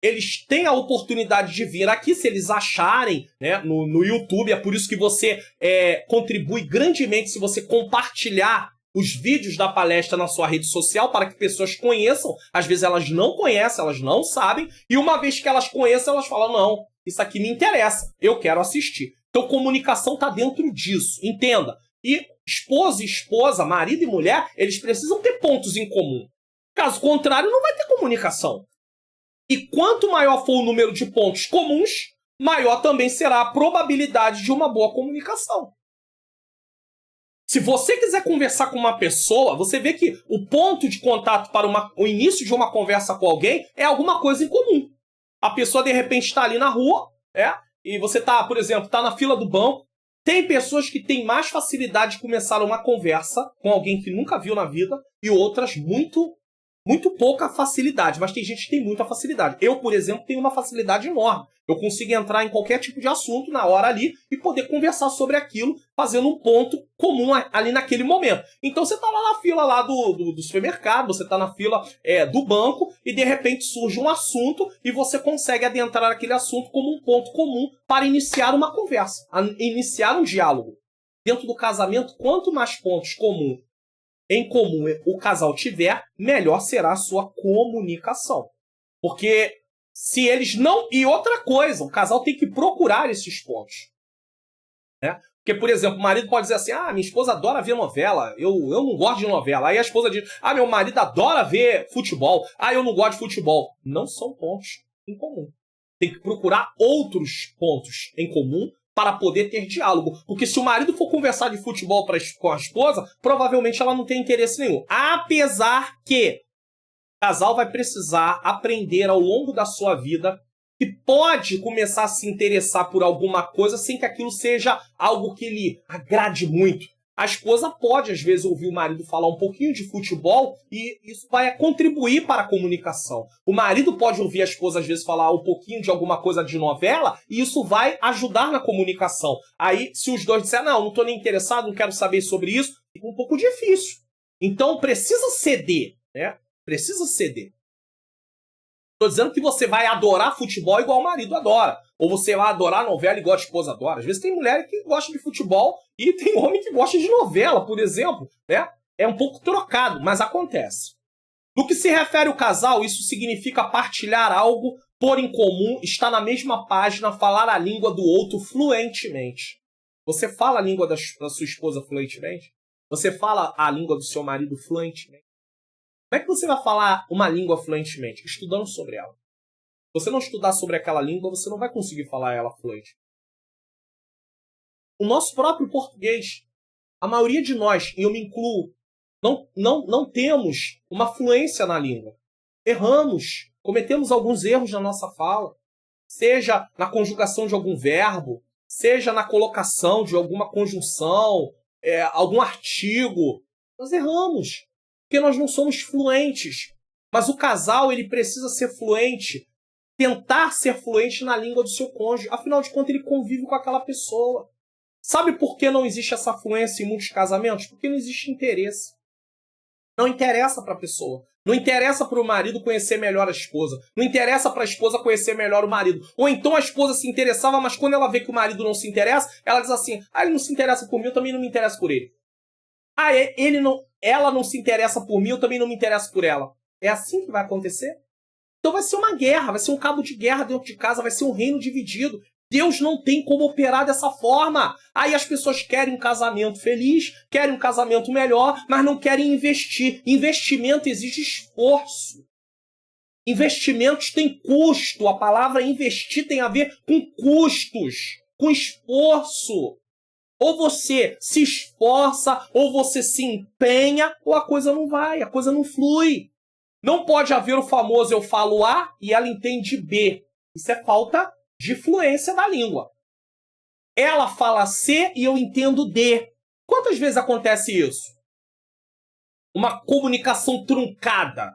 eles têm a oportunidade de vir aqui, se eles acharem, no YouTube. É por isso que você contribui grandemente se você compartilhar os vídeos da palestra na sua rede social para que pessoas conheçam. Às vezes elas não conhecem, elas não sabem. E uma vez que elas conhecem, elas falam, não, isso aqui me interessa, eu quero assistir. Então comunicação está dentro disso, entenda. E esposa e esposa, marido e mulher, eles precisam ter pontos em comum. Caso contrário, não vai ter comunicação. E quanto maior for o número de pontos comuns, maior também será a probabilidade de uma boa comunicação. Se você quiser conversar com uma pessoa, você vê que o ponto de contato para o início de uma conversa com alguém é alguma coisa em comum. A pessoa, de repente, está ali na rua, e você está, por exemplo, na fila do banco. Tem pessoas que têm mais facilidade de começar uma conversa com alguém que nunca viu na vida e outras muito pouca facilidade, mas tem gente que tem muita facilidade. Eu, por exemplo, tenho uma facilidade enorme. Eu consigo entrar em qualquer tipo de assunto na hora ali e poder conversar sobre aquilo, fazendo um ponto comum ali naquele momento. Então você está lá na fila lá do supermercado, você está na fila do banco e de repente surge um assunto e você consegue adentrar aquele assunto como um ponto comum para iniciar uma conversa, iniciar um diálogo. Dentro do casamento, quanto mais pontos em comum o casal tiver, melhor será a sua comunicação. Porque se eles não... E outra coisa, o casal tem que procurar esses pontos. Porque, por exemplo, o marido pode dizer assim, minha esposa adora ver novela, eu não gosto de novela. Aí a esposa diz, meu marido adora ver futebol, eu não gosto de futebol. Não são pontos em comum. Tem que procurar outros pontos em comum para poder ter diálogo. Porque se o marido for conversar de futebol com a esposa, provavelmente ela não tem interesse nenhum. Apesar que o casal vai precisar aprender ao longo da sua vida que pode começar a se interessar por alguma coisa sem que aquilo seja algo que lhe agrade muito. A esposa pode, às vezes, ouvir o marido falar um pouquinho de futebol e isso vai contribuir para a comunicação. O marido pode ouvir a esposa, às vezes, falar um pouquinho de alguma coisa de novela e isso vai ajudar na comunicação. Aí, se os dois disserem, não estou nem interessado, não quero saber sobre isso, fica um pouco difícil. Então, precisa ceder, Precisa ceder. Estou dizendo que você vai adorar futebol igual o marido adora. Ou você vai adorar novela igual a esposa adora. Às vezes tem mulher que gosta de futebol e tem homem que gosta de novela, por exemplo. É um pouco trocado, mas acontece. No que se refere ao casal, isso significa partilhar algo, pôr em comum, estar na mesma página, falar a língua do outro fluentemente. Você fala a língua da sua esposa fluentemente? Você fala a língua do seu marido fluentemente? Como é que você vai falar uma língua fluentemente? Estudando sobre ela. Se você não estudar sobre aquela língua, você não vai conseguir falar ela fluente. O nosso próprio português, a maioria de nós, e eu me incluo, não temos uma fluência na língua. Erramos, cometemos alguns erros na nossa fala. Seja na conjugação de algum verbo, seja na colocação de alguma conjunção, algum artigo. Nós erramos. Porque nós não somos fluentes. Mas o casal, ele precisa ser fluente, tentar ser fluente na língua do seu cônjuge. Afinal de contas, ele convive com aquela pessoa. Sabe por que não existe essa fluência em muitos casamentos? Porque não existe interesse. Não interessa para a pessoa. Não interessa para o marido conhecer melhor a esposa. Não interessa para a esposa conhecer melhor o marido. Ou então a esposa se interessava, mas quando ela vê que o marido não se interessa, ela diz assim, ele não se interessa por mim, eu também não me interesso por ele. Ela não se interessa por mim, eu também não me interesso por ela. É assim que vai acontecer? Então vai ser uma guerra, vai ser um cabo de guerra dentro de casa, vai ser um reino dividido. Deus não tem como operar dessa forma. Aí as pessoas querem um casamento feliz, querem um casamento melhor, mas não querem investir. Investimento exige esforço. Investimentos têm custo. A palavra investir tem a ver com custos, com esforço. Ou você se esforça, ou você se empenha, ou a coisa não vai, a coisa não flui. Não pode haver o famoso eu falo A e ela entende B. Isso é falta de fluência da língua. Ela fala C e eu entendo D. Quantas vezes acontece isso? Uma comunicação truncada.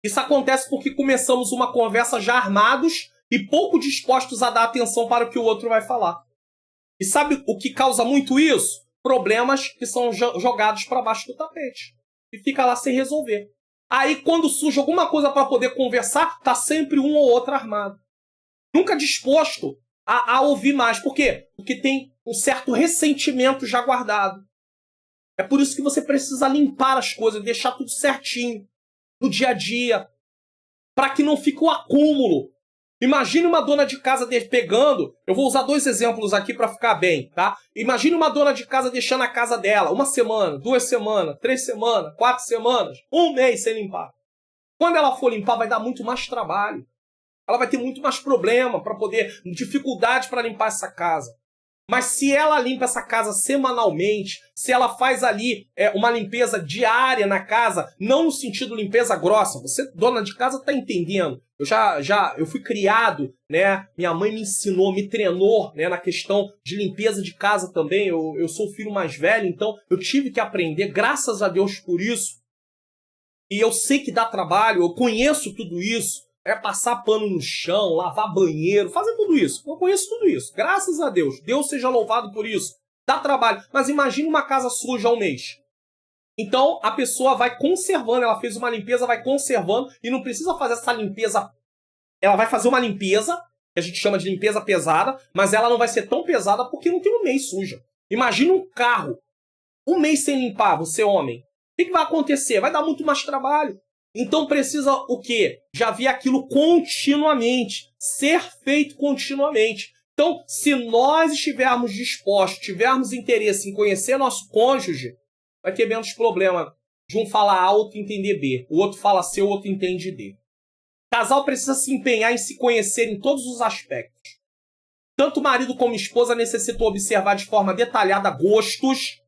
Isso acontece porque começamos uma conversa já armados e pouco dispostos a dar atenção para o que o outro vai falar. E sabe o que causa muito isso? Problemas que são jogados para baixo do tapete. E fica lá sem resolver. Aí, quando surge alguma coisa para poder conversar, tá sempre um ou outro armado. Nunca disposto a ouvir mais. Por quê? Porque tem um certo ressentimento já guardado. É por isso que você precisa limpar as coisas, deixar tudo certinho no dia a dia, para que não fique o acúmulo. Imagine uma dona de casa pegando... Eu vou usar 2 exemplos aqui para ficar bem, tá? Imagine uma dona de casa deixando a casa dela 1 semana, 2 semanas, 3 semanas, 4 semanas, 1 mês sem limpar. Quando ela for limpar, vai dar muito mais trabalho. Ela vai ter muito mais problema para poder... dificuldade para limpar essa casa. Mas se ela limpa essa casa semanalmente, se ela faz ali uma limpeza diária na casa, não no sentido limpeza grossa, você, dona de casa, está entendendo. Eu fui criado, né? Minha mãe me ensinou, me treinou, né, na questão de limpeza de casa também. Eu sou o filho mais velho, então eu tive que aprender, graças a Deus por isso. E eu sei que dá trabalho, eu conheço tudo isso. Passar pano no chão, lavar banheiro, fazer tudo isso. Eu conheço tudo isso. Graças a Deus. Deus seja louvado por isso. Dá trabalho. Mas imagine uma casa suja há 1 mês. Então, a pessoa vai conservando. Ela fez uma limpeza, vai conservando. E não precisa fazer essa limpeza. Ela vai fazer uma limpeza, que a gente chama de limpeza pesada. Mas ela não vai ser tão pesada porque não tem 1 mês suja. Imagine um carro. 1 mês sem limpar, você homem. O que vai acontecer? Vai dar muito mais trabalho. Então precisa o quê? Já ver aquilo continuamente. Ser feito continuamente. Então, se nós estivermos dispostos, tivermos interesse em conhecer nosso cônjuge, vai ter menos problema de um falar A, outro entender B. O outro fala C, o outro entende D. O casal precisa se empenhar em se conhecer em todos os aspectos. Tanto o marido como a esposa necessitam observar de forma detalhada gostos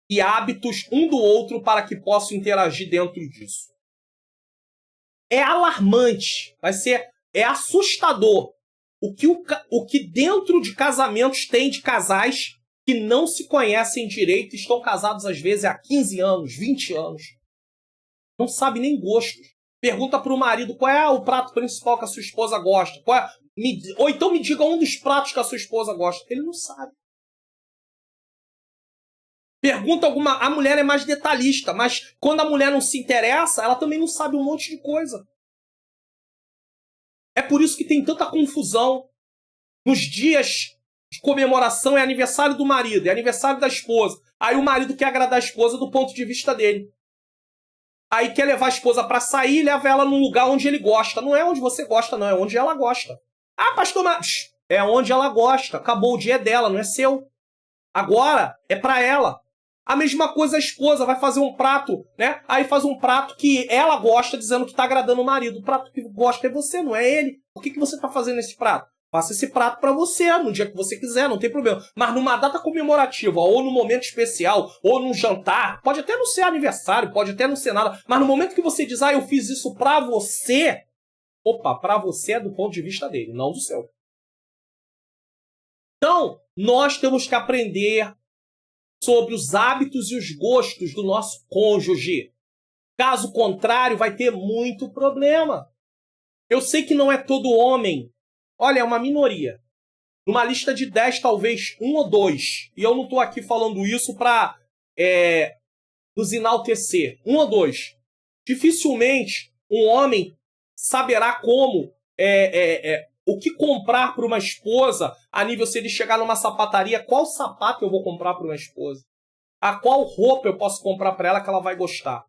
e hábitos um do outro para que possam interagir dentro disso. É alarmante, é assustador o que dentro de casamentos tem de casais que não se conhecem direito e estão casados às vezes há 15 anos, 20 anos. Não sabe nem gostos. Pergunta para o marido qual é o prato principal que a sua esposa gosta. Ou então me diga um dos pratos que a sua esposa gosta. Ele não sabe. Pergunta alguma... A mulher é mais detalhista, mas quando a mulher não se interessa, ela também não sabe um monte de coisa. É por isso que tem tanta confusão. Nos dias de comemoração é aniversário do marido, é aniversário da esposa. Aí o marido quer agradar a esposa do ponto de vista dele. Aí quer levar a esposa para sair e leva ela num lugar onde ele gosta. Não é onde você gosta, não. É onde ela gosta. Ah, pastor, mas... É onde ela gosta. Acabou, o dia é dela, não é seu. Agora é para ela. A mesma coisa a esposa vai fazer um prato, né? Aí faz um prato que ela gosta, dizendo que tá agradando o marido. O prato que gosta é você, não é ele. Por que você tá fazendo esse prato? Faça esse prato para você, no dia que você quiser, não tem problema. Mas numa data comemorativa, ou num momento especial, ou num jantar, pode até não ser aniversário, pode até não ser nada, mas no momento que você diz, eu fiz isso pra você, pra você é do ponto de vista dele, não do seu. Então, nós temos que aprender sobre os hábitos e os gostos do nosso cônjuge. Caso contrário, vai ter muito problema. Eu sei que não é todo homem. Olha, é uma minoria. Numa lista de 10, talvez 1 ou 2. E eu não estou aqui falando isso para nos enaltecer. 1 ou 2. Dificilmente um homem saberá como o que comprar para uma esposa a nível se ele chegar numa sapataria, qual sapato eu vou comprar para uma esposa? A qual roupa eu posso comprar para ela que ela vai gostar?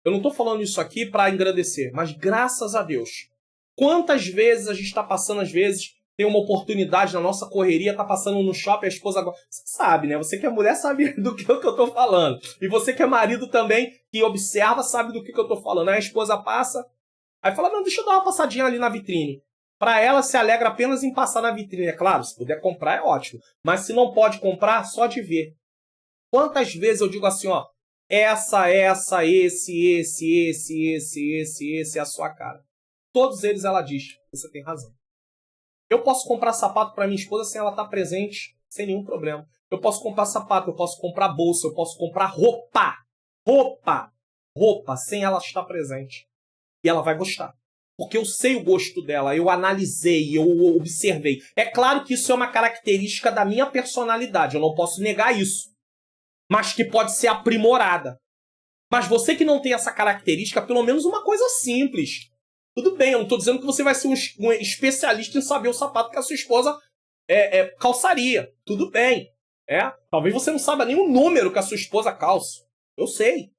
Eu não estou falando isso aqui para engrandecer, mas graças a Deus. Quantas vezes a gente está passando, às vezes, tem uma oportunidade na nossa correria, tá passando no shopping, a esposa agora. Você sabe, né? Você que é mulher sabe do que eu tô falando. E você que é marido também, que observa, sabe do que eu tô falando. Aí a esposa passa, aí fala, não, deixa eu dar uma passadinha ali na vitrine. Para ela, se alegra apenas em passar na vitrine. É claro, se puder comprar é ótimo. Mas se não pode comprar, só de ver. Quantas vezes eu digo assim, ó, esse é a sua cara. Todos eles ela diz, você tem razão. Eu posso comprar sapato para minha esposa sem ela estar presente, sem nenhum problema. Eu posso comprar sapato, eu posso comprar bolsa, eu posso comprar roupa, sem ela estar presente. E ela vai gostar. Porque eu sei o gosto dela, eu analisei, eu observei. É claro que isso é uma característica da minha personalidade, eu não posso negar isso. Mas que pode ser aprimorada. Mas você que não tem essa característica, pelo menos uma coisa simples. Tudo bem, eu não estou dizendo que você vai ser um especialista em saber o sapato que a sua esposa calçaria. Tudo bem. Talvez você não saiba nem o número que a sua esposa calça. Eu sei.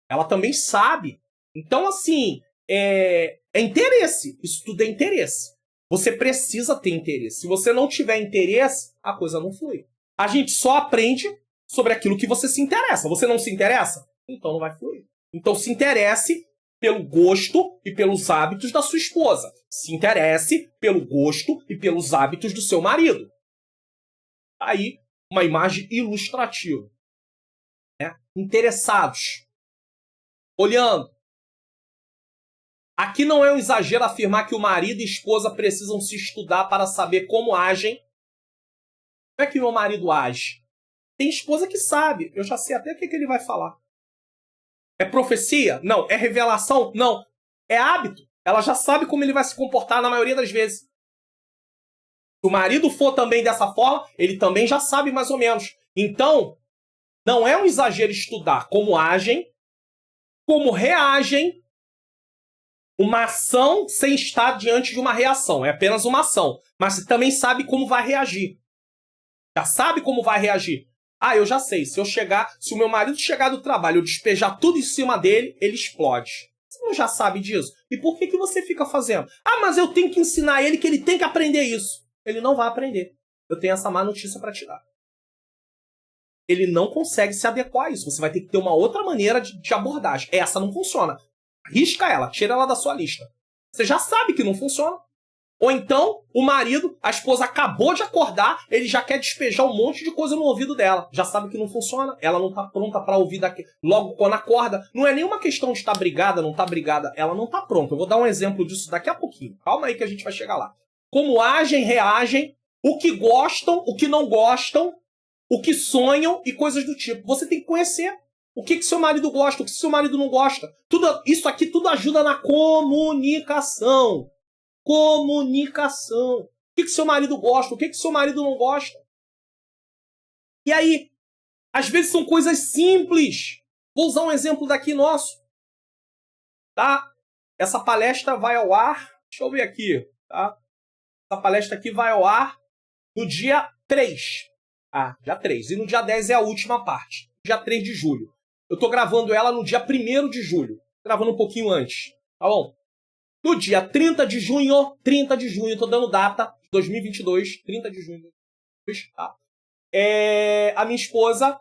Ela também sabe. Então, assim, é interesse. Isso tudo é interesse. Você precisa ter interesse. Se você não tiver interesse, a coisa não flui. A gente só aprende sobre aquilo que você se interessa. Você não se interessa? Então não vai fluir. Então se interesse pelo gosto e pelos hábitos da sua esposa. Se interesse pelo gosto e pelos hábitos do seu marido. Aí, uma imagem ilustrativa. Interessados. Olhando. Aqui não é um exagero afirmar que o marido e a esposa precisam se estudar para saber como agem. Como é que meu marido age? Tem esposa que sabe. Eu já sei até o que ele vai falar. É profecia? Não. É revelação? Não. É hábito. Ela já sabe como ele vai se comportar na maioria das vezes. Se o marido for também dessa forma, ele também já sabe mais ou menos. Então, não é um exagero estudar como agem, como reagem, uma ação sem estar diante de uma reação. É apenas uma ação. Mas você também sabe como vai reagir. Já sabe como vai reagir. Eu já sei. Se o meu marido chegar do trabalho e eu despejar tudo em cima dele, ele explode. Você não já sabe disso? E por que você fica fazendo? Mas eu tenho que ensinar ele que ele tem que aprender isso. Ele não vai aprender. Eu tenho essa má notícia para te dar. Ele não consegue se adequar a isso. Você vai ter que ter uma outra maneira de abordagem. Essa não funciona. Risca ela, tira ela da sua lista. Você já sabe que não funciona. Ou então, o marido, a esposa acabou de acordar, ele já quer despejar um monte de coisa no ouvido dela. Já sabe que não funciona, ela não está pronta para ouvir logo quando acorda. Não é nenhuma questão de estar brigada, não está brigada. Ela não está pronta. Eu vou dar um exemplo disso daqui a pouquinho. Calma aí que a gente vai chegar lá. Como agem, reagem, o que gostam, o que não gostam, o que sonham e coisas do tipo. Você tem que conhecer o que seu marido gosta, o que seu marido não gosta. Isso aqui tudo ajuda na comunicação. Comunicação. O que seu marido gosta, o que seu marido não gosta. E aí, às vezes são coisas simples. Vou usar um exemplo daqui nosso. Tá? Essa palestra vai ao ar, deixa eu ver aqui, tá? Essa palestra aqui vai ao ar no dia 3. Dia 3. E no dia 10 é a última parte. Dia 3 de julho. Eu tô gravando ela no dia 1º de julho. Gravando um pouquinho antes. Tá bom? No dia 30 de junho, tô dando data, 2022, 30 de junho, tá? A minha esposa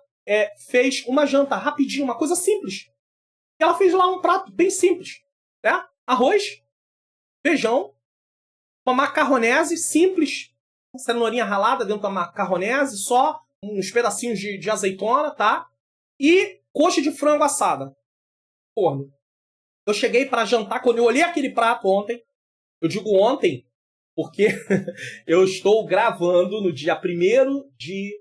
fez uma janta rapidinho, uma coisa simples. E ela fez lá um prato bem simples, né? Arroz, feijão, uma macarronese simples, cenourinha ralada dentro da macarronese, só uns pedacinhos de azeitona, tá? E coxa de frango assada, forno. Eu cheguei para jantar, quando eu olhei aquele prato ontem, eu digo ontem, porque eu estou gravando no dia 1º de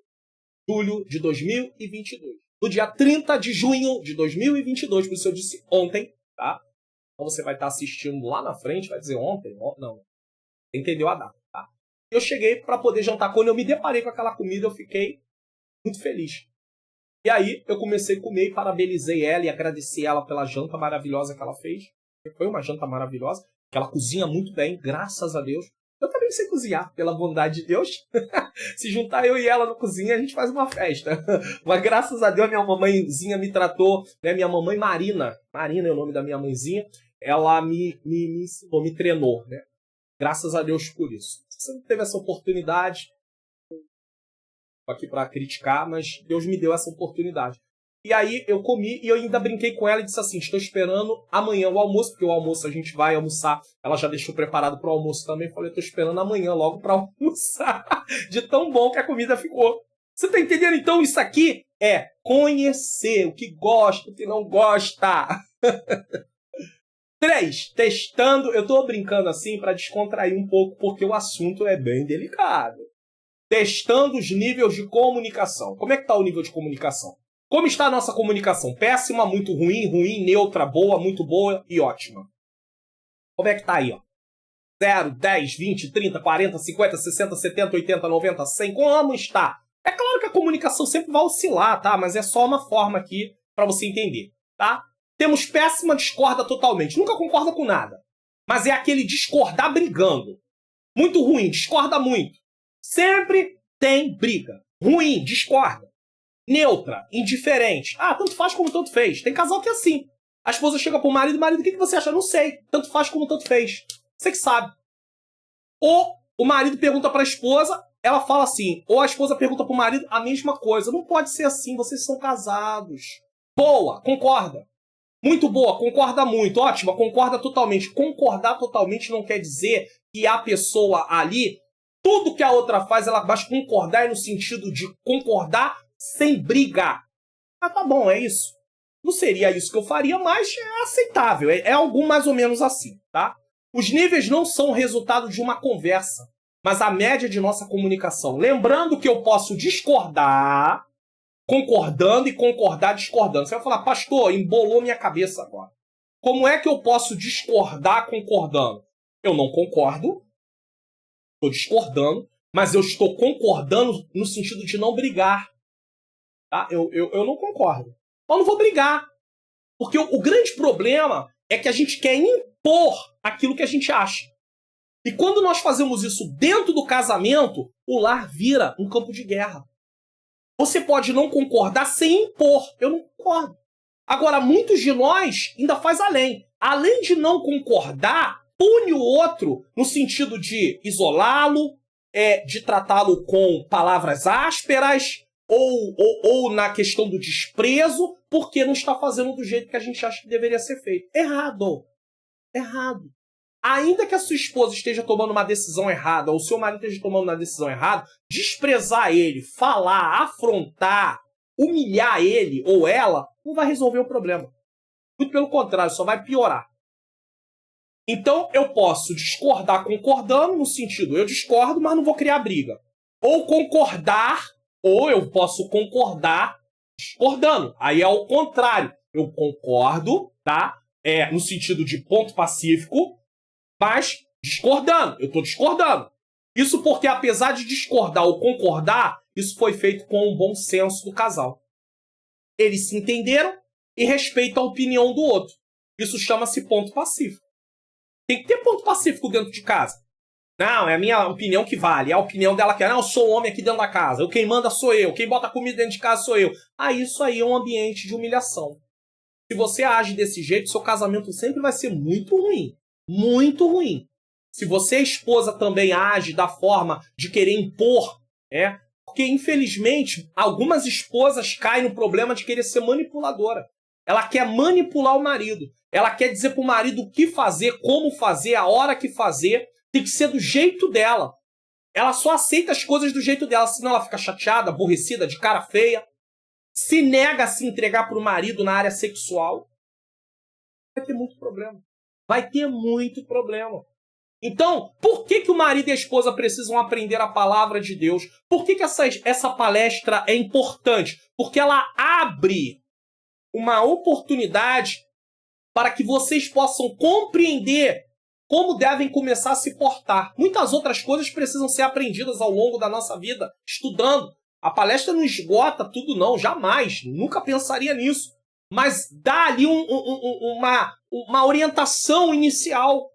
julho de 2022. No dia 30 de junho de 2022, por isso eu disse ontem, tá? Então você vai estar assistindo lá na frente, vai dizer ontem, não. Entendeu a data, tá? Eu cheguei para poder jantar. Quando eu me deparei com aquela comida, eu fiquei muito feliz. E aí, eu comecei a comer e parabenizei ela e agradeci ela pela janta maravilhosa que ela fez. Foi uma janta maravilhosa, que ela cozinha muito bem, graças a Deus. Eu também sei cozinhar, pela bondade de Deus. Se juntar eu e ela na cozinha, a gente faz uma festa. Mas graças a Deus, minha mamãezinha me tratou, né? Minha mamãe Marina é o nome da minha mãezinha, ela me ensinou, me treinou, né? Graças a Deus por isso. Você não teve essa oportunidade, estou aqui para criticar, mas Deus me deu essa oportunidade. E aí eu comi e eu ainda brinquei com ela e disse assim, estou esperando amanhã o almoço, porque o almoço a gente vai almoçar. Ela já deixou preparado para o almoço também. Falei, estou esperando amanhã logo para almoçar. De tão bom que a comida ficou. Você tá entendendo? Então isso aqui é conhecer o que gosta, o que não gosta. 3, testando. Eu estou brincando assim para descontrair um pouco, porque o assunto é bem delicado. Testando os níveis de comunicação. Como é que está o nível de comunicação? Como está a nossa comunicação? Péssima, muito ruim, ruim, neutra, boa, muito boa e ótima. Como é que está aí? Ó? 0, 10, 20, 30, 40, 50, 60, 70, 80, 90, 100. Como está? É claro que a comunicação sempre vai oscilar, tá? Mas é só uma forma aqui para você entender, tá? Temos péssima, discorda totalmente. Nunca concorda com nada. Mas é aquele discordar brigando. Muito ruim, discorda muito. Sempre tem briga. Ruim, discorda. Neutra, indiferente. Ah, tanto faz como tanto fez. Tem casal que é assim. A esposa chega pro marido, o que você acha? Não sei. Tanto faz como tanto fez. Você que sabe. Ou o marido pergunta pra esposa, ela fala assim. Ou a esposa pergunta pro marido a mesma coisa. Não pode ser assim, vocês são casados. Boa, concorda. Muito boa, concorda muito. Ótima, concorda totalmente. Concordar totalmente não quer dizer que a pessoa ali, tudo que a outra faz, ela vai concordar no sentido de concordar sem brigar. Ah, tá bom, é isso. Não seria isso que eu faria, mas é aceitável. É algo mais ou menos assim, tá? Os níveis não são resultado de uma conversa, mas a média de nossa comunicação. Lembrando que eu posso discordar, concordando, e concordar discordando. Você vai falar, pastor, embolou minha cabeça agora. Como é que eu posso discordar concordando? Eu não concordo, estou discordando, mas eu estou concordando no sentido de não brigar. Tá? Eu não concordo. Eu não vou brigar. Porque o grande problema é que a gente quer impor aquilo que a gente acha. E quando nós fazemos isso dentro do casamento, o lar vira um campo de guerra. Você pode não concordar sem impor. Eu não concordo. Agora, muitos de nós ainda faz além. Além de não concordar, pune o outro no sentido de isolá-lo, de tratá-lo com palavras ásperas, ou na questão do desprezo, porque não está fazendo do jeito que a gente acha que deveria ser feito. Errado. Errado. Ainda que a sua esposa esteja tomando uma decisão errada, ou o seu marido esteja tomando uma decisão errada, desprezar ele, falar, afrontar, humilhar ele ou ela, não vai resolver o problema. Muito pelo contrário, só vai piorar. Então, eu posso discordar concordando, no sentido, eu discordo, mas não vou criar briga. Ou concordar, ou eu posso concordar discordando. Aí é o contrário. Eu concordo, tá? No sentido de ponto pacífico, mas discordando. Eu estou discordando. Isso porque, apesar de discordar ou concordar, isso foi feito com um bom senso do casal. Eles se entenderam e respeitam a opinião do outro. Isso chama-se ponto pacífico. Tem que ter ponto pacífico dentro de casa. Não, é a minha opinião que vale. É a opinião dela que é. Não, eu sou o homem aqui dentro da casa. Quem manda sou eu. Quem bota comida dentro de casa sou eu. Isso aí é um ambiente de humilhação. Se você age desse jeito, seu casamento sempre vai ser muito ruim. Muito ruim. Se você, esposa, também age da forma de querer impor, porque, infelizmente, algumas esposas caem no problema de querer ser manipuladora. Ela quer manipular o marido. Ela quer dizer pro marido o que fazer, como fazer, a hora que fazer. Tem que ser do jeito dela. Ela só aceita as coisas do jeito dela, senão ela fica chateada, aborrecida, de cara feia. Se nega a se entregar pro marido na área sexual. Vai ter muito problema. Vai ter muito problema. Então, por que o marido e a esposa precisam aprender a palavra de Deus? Por que essa palestra é importante? Porque ela abre uma oportunidade para que vocês possam compreender como devem começar a se portar. Muitas outras coisas precisam ser aprendidas ao longo da nossa vida, estudando. A palestra não esgota tudo não, jamais. Nunca pensaria nisso. Mas dá ali uma orientação inicial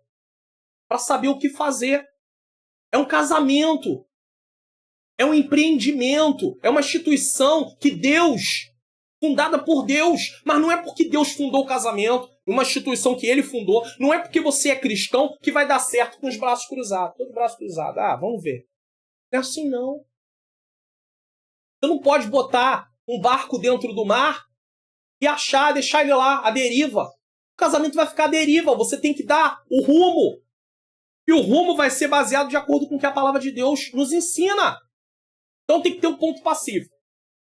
para saber o que fazer. É um casamento. É um empreendimento. É uma instituição que Deus, fundada por Deus, mas não é porque Deus fundou o casamento, uma instituição que ele fundou, não é porque você é cristão que vai dar certo com os braços cruzados. Todo braço cruzado. Ah, vamos ver. Não é assim, não. Você não pode botar um barco dentro do mar e deixar ele lá, à deriva. O casamento vai ficar à deriva. Você tem que dar o rumo. E o rumo vai ser baseado de acordo com o que a palavra de Deus nos ensina. Então tem que ter um ponto pacífico.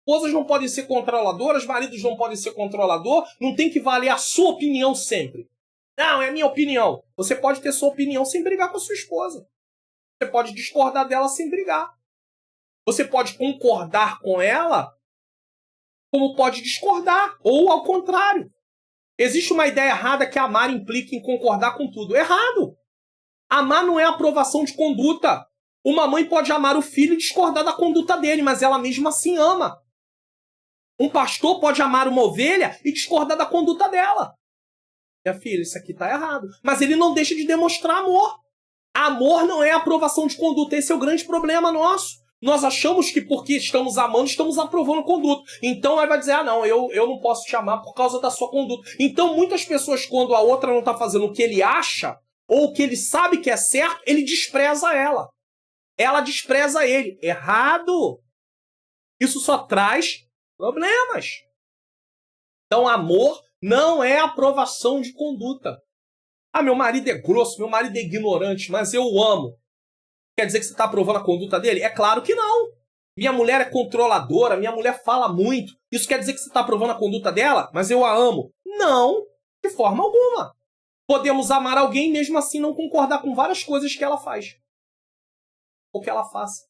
Esposas não podem ser controladoras, maridos não podem ser controlador, não tem que valer a sua opinião sempre. Não, é a minha opinião. Você pode ter sua opinião sem brigar com a sua esposa. Você pode discordar dela sem brigar. Você pode concordar com ela, como pode discordar, ou ao contrário. Existe uma ideia errada que amar implica em concordar com tudo. Errado! Amar não é aprovação de conduta. Uma mãe pode amar o filho e discordar da conduta dele, mas ela mesma assim ama. Um pastor pode amar uma ovelha e discordar da conduta dela. Minha filha, isso aqui está errado. Mas ele não deixa de demonstrar amor. Amor não é aprovação de conduta. Esse é o grande problema nosso. Nós achamos que porque estamos amando, estamos aprovando conduta. Então aí vai dizer, não, eu não posso te amar por causa da sua conduta. Então muitas pessoas, quando a outra não está fazendo o que ele acha, ou o que ele sabe que é certo, ele despreza ela. Ela despreza ele. Errado! Isso só traz problemas. Então amor não é aprovação de conduta. Ah, meu marido é grosso, meu marido é ignorante, mas eu o amo. Quer dizer que você está aprovando a conduta dele? É claro que não. Minha mulher é controladora, minha mulher fala muito. Isso quer dizer que você está aprovando a conduta dela? Mas eu a amo. Não, de forma alguma. Podemos amar alguém e mesmo assim não concordar com várias coisas que ela faz. Ou que ela faça.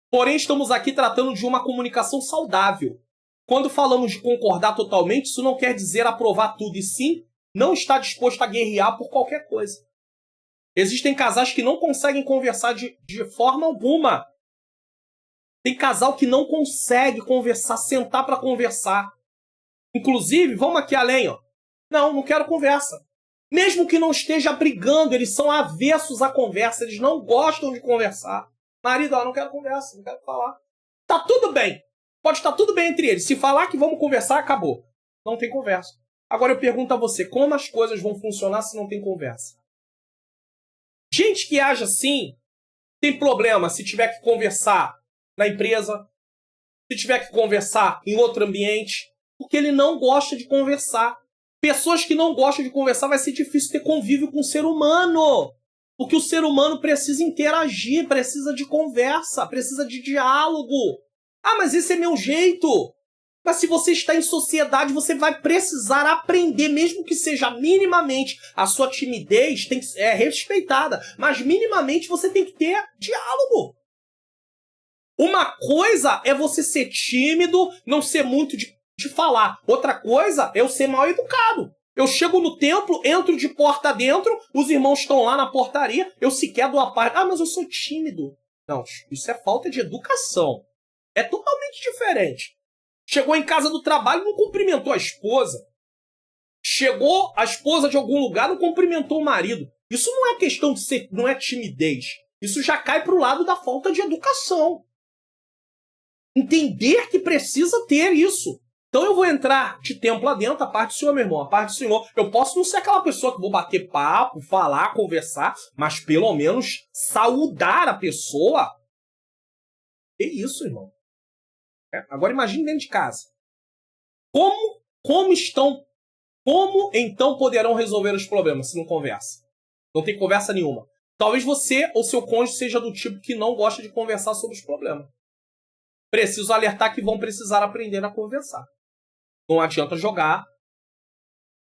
Porém, estamos aqui tratando de uma comunicação saudável. Quando falamos de concordar totalmente, isso não quer dizer aprovar tudo, e sim não estar disposto a guerrear por qualquer coisa. Existem casais que não conseguem conversar de forma alguma. Tem casal que não consegue conversar, sentar para conversar. Inclusive, vamos aqui além, ó. Não quero conversa. Mesmo que não esteja brigando, eles são avessos à conversa, eles não gostam de conversar. Marido, não quero conversa, não quero falar. Tá tudo bem. Pode estar tudo bem entre eles. Se falar que vamos conversar, acabou. Não tem conversa. Agora eu pergunto a você, como as coisas vão funcionar se não tem conversa? Gente que age assim, tem problema se tiver que conversar na empresa, se tiver que conversar em outro ambiente, porque ele não gosta de conversar. Pessoas que não gostam de conversar vai ser difícil ter convívio com o ser humano. Porque o ser humano precisa interagir, precisa de conversa, precisa de diálogo. Ah, mas esse é meu jeito. Mas se você está em sociedade, você vai precisar aprender, mesmo que seja minimamente a sua timidez é respeitada, mas minimamente você tem que ter diálogo. Uma coisa é você ser tímido, não ser muito de falar. Outra coisa é eu ser mal educado. Eu chego no templo, entro de porta dentro, os irmãos estão lá na portaria, eu sequer dou a paz. Ah, mas eu sou tímido. Não, isso é falta de educação. É totalmente diferente. Chegou em casa do trabalho, não cumprimentou a esposa. Chegou a esposa de algum lugar, não cumprimentou o marido. Isso não é questão de ser, não é timidez. Isso já cai para o lado da falta de educação. Entender que precisa ter isso. Então eu vou entrar de templo adentro, a parte do Senhor, meu irmão, a parte do Senhor. Eu posso não ser aquela pessoa que vou bater papo, falar, conversar, mas pelo menos saudar a pessoa. É isso, irmão. Agora imagine dentro de casa. Como então poderão resolver os problemas se não conversa? Não tem conversa nenhuma. Talvez você ou seu cônjuge seja do tipo que não gosta de conversar sobre os problemas. Preciso alertar que vão precisar aprender a conversar. Não adianta jogar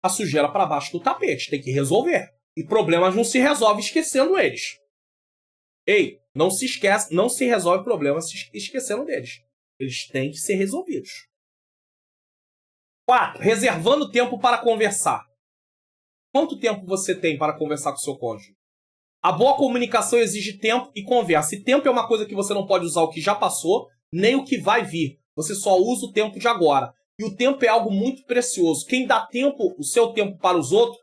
a sujeira para baixo do tapete. Tem que resolver. E problemas não se resolvem esquecendo eles. Ei, não se resolve problemas esquecendo deles. Eles têm que ser resolvidos. 4. Reservando tempo para conversar. Quanto tempo você tem para conversar com seu cônjuge? A boa comunicação exige tempo e conversa. E tempo é uma coisa que você não pode usar o que já passou, nem o que vai vir. Você só usa o tempo de agora. E o tempo é algo muito precioso. Quem dá tempo, o seu tempo para os outros,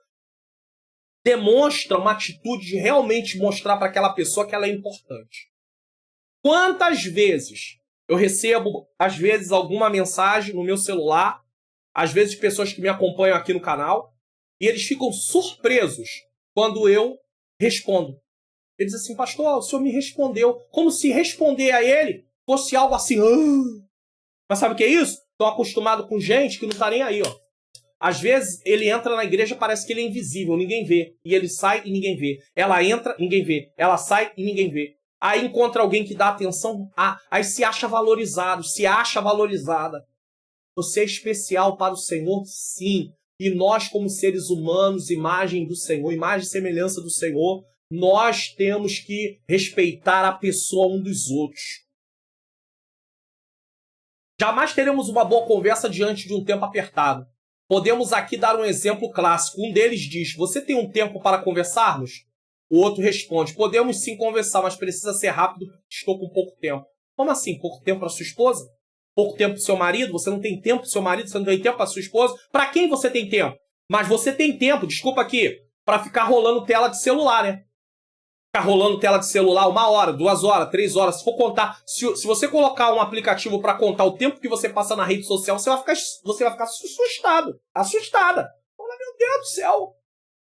demonstra uma atitude de realmente mostrar para aquela pessoa que ela é importante. Quantas vezes eu recebo, às vezes, alguma mensagem no meu celular, às vezes pessoas que me acompanham aqui no canal, e eles ficam surpresos quando eu respondo. Ele diz assim, pastor, o senhor me respondeu. Como se responder a ele fosse algo assim. Mas sabe o que é isso? Estão acostumados com gente que não está nem aí, ó. Às vezes ele entra na igreja, parece que ele é invisível, ninguém vê. E ele sai e ninguém vê. Ela entra, ninguém vê. Ela sai e ninguém vê. Aí encontra alguém que dá atenção, aí se acha valorizado, se acha valorizada. Você é especial para o Senhor, sim. E nós, como seres humanos, imagem do Senhor, imagem e semelhança do Senhor, nós temos que respeitar a pessoa um dos outros. Jamais teremos uma boa conversa diante de um tempo apertado. Podemos aqui dar um exemplo clássico. Um deles diz, você tem um tempo para conversarmos? O outro responde, podemos sim conversar, mas precisa ser rápido, estou com pouco tempo. Como assim? Pouco tempo para sua esposa? Pouco tempo para seu marido? Você não tem tempo para seu marido? Você não tem tempo para sua esposa? Para quem você tem tempo? Mas você tem tempo, desculpa aqui, para ficar rolando tela de celular, né? Ficar rolando tela de celular 1 hora, 2 horas, 3 horas. Se for contar, se você colocar um aplicativo para contar o tempo que você passa na rede social, você vai ficar assustado, assustada. Fala, meu Deus do céu.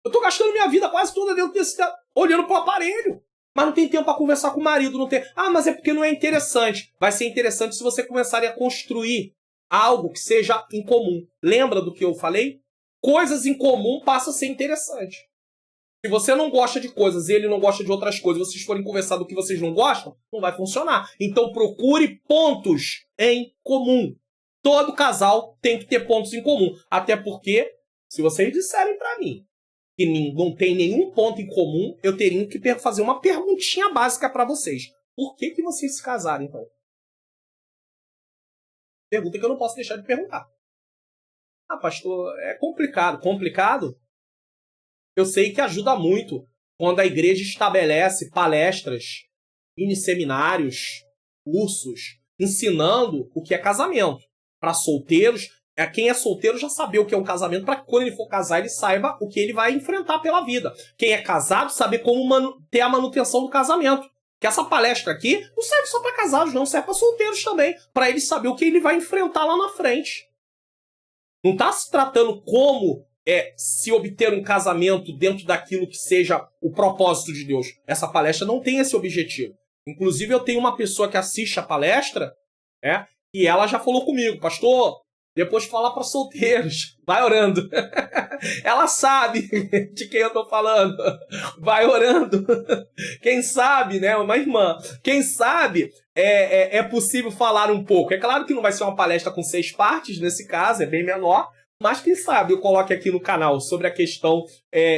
Eu tô gastando minha vida quase toda dentro desse olhando pro aparelho. Mas não tem tempo para conversar com o marido, não tem. Ah, mas é porque não é interessante. Vai ser interessante se você começar a construir algo que seja em comum. Lembra do que eu falei? Coisas em comum passam a ser interessante. Se você não gosta de coisas e ele não gosta de outras coisas, vocês forem conversar do que vocês não gostam, não vai funcionar. Então procure pontos em comum. Todo casal tem que ter pontos em comum. Até porque, se vocês disserem para mim que não tem nenhum ponto em comum, eu teria que fazer uma perguntinha básica para vocês. Por que vocês se casaram, então? Pergunta que eu não posso deixar de perguntar. Ah, pastor, é complicado. Complicado? Eu sei que ajuda muito quando a igreja estabelece palestras, mini-seminários, cursos, ensinando o que é casamento. Para solteiros, quem é solteiro já saber o que é um casamento, para que quando ele for casar, ele saiba o que ele vai enfrentar pela vida. Quem é casado, saber como ter a manutenção do casamento. Que essa palestra aqui não serve só para casados, não, serve para solteiros também. Para ele saber o que ele vai enfrentar lá na frente. Não está se tratando como se obter um casamento dentro daquilo que seja o propósito de Deus. Essa palestra não tem esse objetivo. Inclusive, eu tenho uma pessoa que assiste a palestra, e ela já falou comigo, pastor, depois fala para solteiros, vai orando. Ela sabe de quem eu estou falando. Vai orando. Quem sabe, né? Uma irmã. Quem sabe é possível falar um pouco. É claro que não vai ser uma palestra com 6 partes, nesse caso, é bem menor. Mas quem sabe eu coloque aqui no canal sobre a questão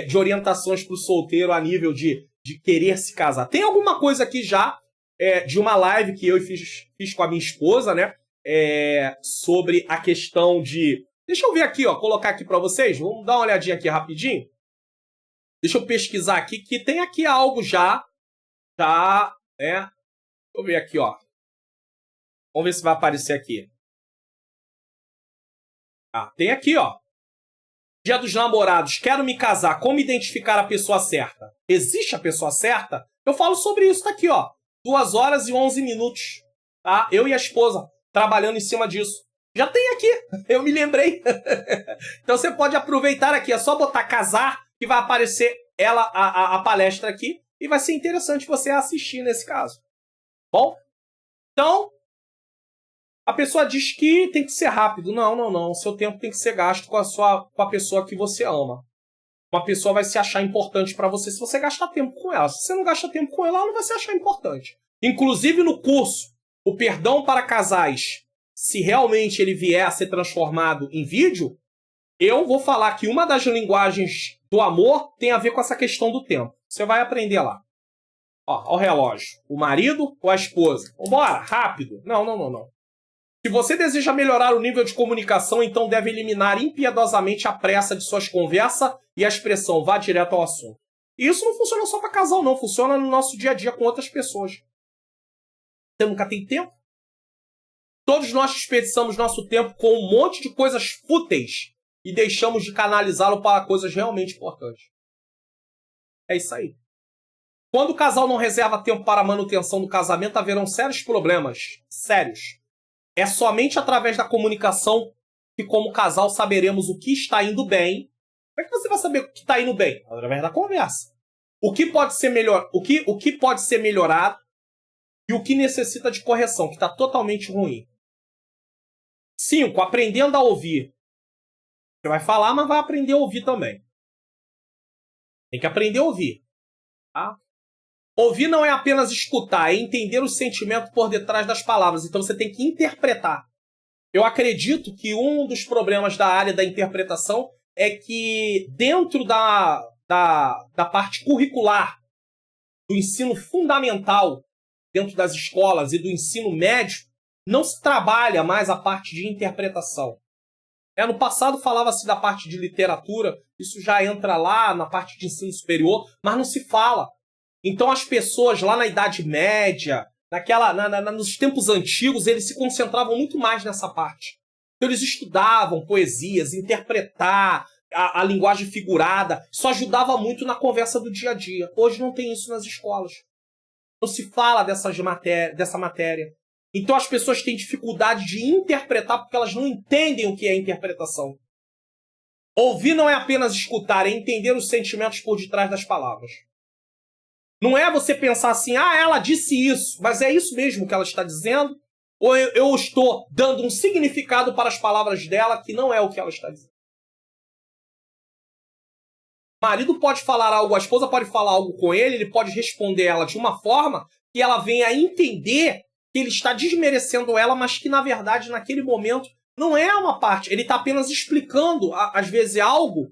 de orientações para o solteiro a nível de querer se casar. Tem alguma coisa aqui já de uma live que eu fiz com a minha esposa, né? Sobre a questão de... Deixa eu ver aqui, ó, colocar aqui para vocês. Vamos dar uma olhadinha aqui rapidinho. Deixa eu pesquisar aqui, que tem aqui algo já, né? Deixa eu ver aqui, ó. Vamos ver se vai aparecer aqui. Tem aqui, ó. Dia dos Namorados, quero me casar, como identificar a pessoa certa? Existe a pessoa certa? Eu falo sobre isso, tá aqui, ó. 2 horas e 11 minutos, tá? Eu e a esposa trabalhando em cima disso. Já tem aqui, eu me lembrei. Então você pode aproveitar aqui, é só botar casar, que vai aparecer a palestra aqui, e vai ser interessante você assistir nesse caso. Bom? Então, a pessoa diz que tem que ser rápido. Não. O seu tempo tem que ser gasto com a pessoa que você ama. Uma pessoa vai se achar importante para você se você gastar tempo com ela. Se você não gasta tempo com ela, ela não vai se achar importante. Inclusive no curso, o perdão para casais, se realmente ele vier a ser transformado em vídeo, eu vou falar que uma das linguagens do amor tem a ver com essa questão do tempo. Você vai aprender lá. Ó o relógio. O marido ou a esposa? Vambora, rápido. Não. Se você deseja melhorar o nível de comunicação, então deve eliminar impiedosamente a pressa de suas conversas e a expressão vá direto ao assunto. E isso não funciona só para casal, não. Funciona no nosso dia a dia com outras pessoas. Você nunca tem tempo? Todos nós desperdiçamos nosso tempo com um monte de coisas fúteis e deixamos de canalizá-lo para coisas realmente importantes. É isso aí. Quando o casal não reserva tempo para a manutenção do casamento, haverão sérios problemas. Sérios. É somente através da comunicação que, como casal, saberemos o que está indo bem. Como é que você vai saber o que está indo bem? Através da conversa. O que pode ser melhor, o que pode ser melhorado e o que necessita de correção, que está totalmente ruim. 5. Aprendendo a ouvir. Você vai falar, mas vai aprender a ouvir também. Tem que aprender a ouvir. Tá? Ouvir não é apenas escutar, é entender o sentimento por detrás das palavras. Então você tem que interpretar. Eu acredito que um dos problemas da área da interpretação é que dentro da parte curricular do ensino fundamental, dentro das escolas e do ensino médio, não se trabalha mais a parte de interpretação. No passado falava-se da parte de literatura, isso já entra lá na parte de ensino superior, mas não se fala. Então as pessoas lá na Idade Média, nos tempos antigos, eles se concentravam muito mais nessa parte. Então, eles estudavam poesias, interpretar a linguagem figurada. Isso ajudava muito na conversa do dia a dia. Hoje não tem isso nas escolas. Não se fala dessa matéria. Então as pessoas têm dificuldade de interpretar porque elas não entendem o que é interpretação. Ouvir não é apenas escutar, é entender os sentimentos por detrás das palavras. Não é você pensar assim, ela disse isso, mas é isso mesmo que ela está dizendo? Ou eu estou dando um significado para as palavras dela que não é o que ela está dizendo? O marido pode falar algo, a esposa pode falar algo com ele pode responder ela de uma forma que ela venha a entender que ele está desmerecendo ela, mas que, na verdade, naquele momento, não é uma parte. Ele está apenas explicando, às vezes, algo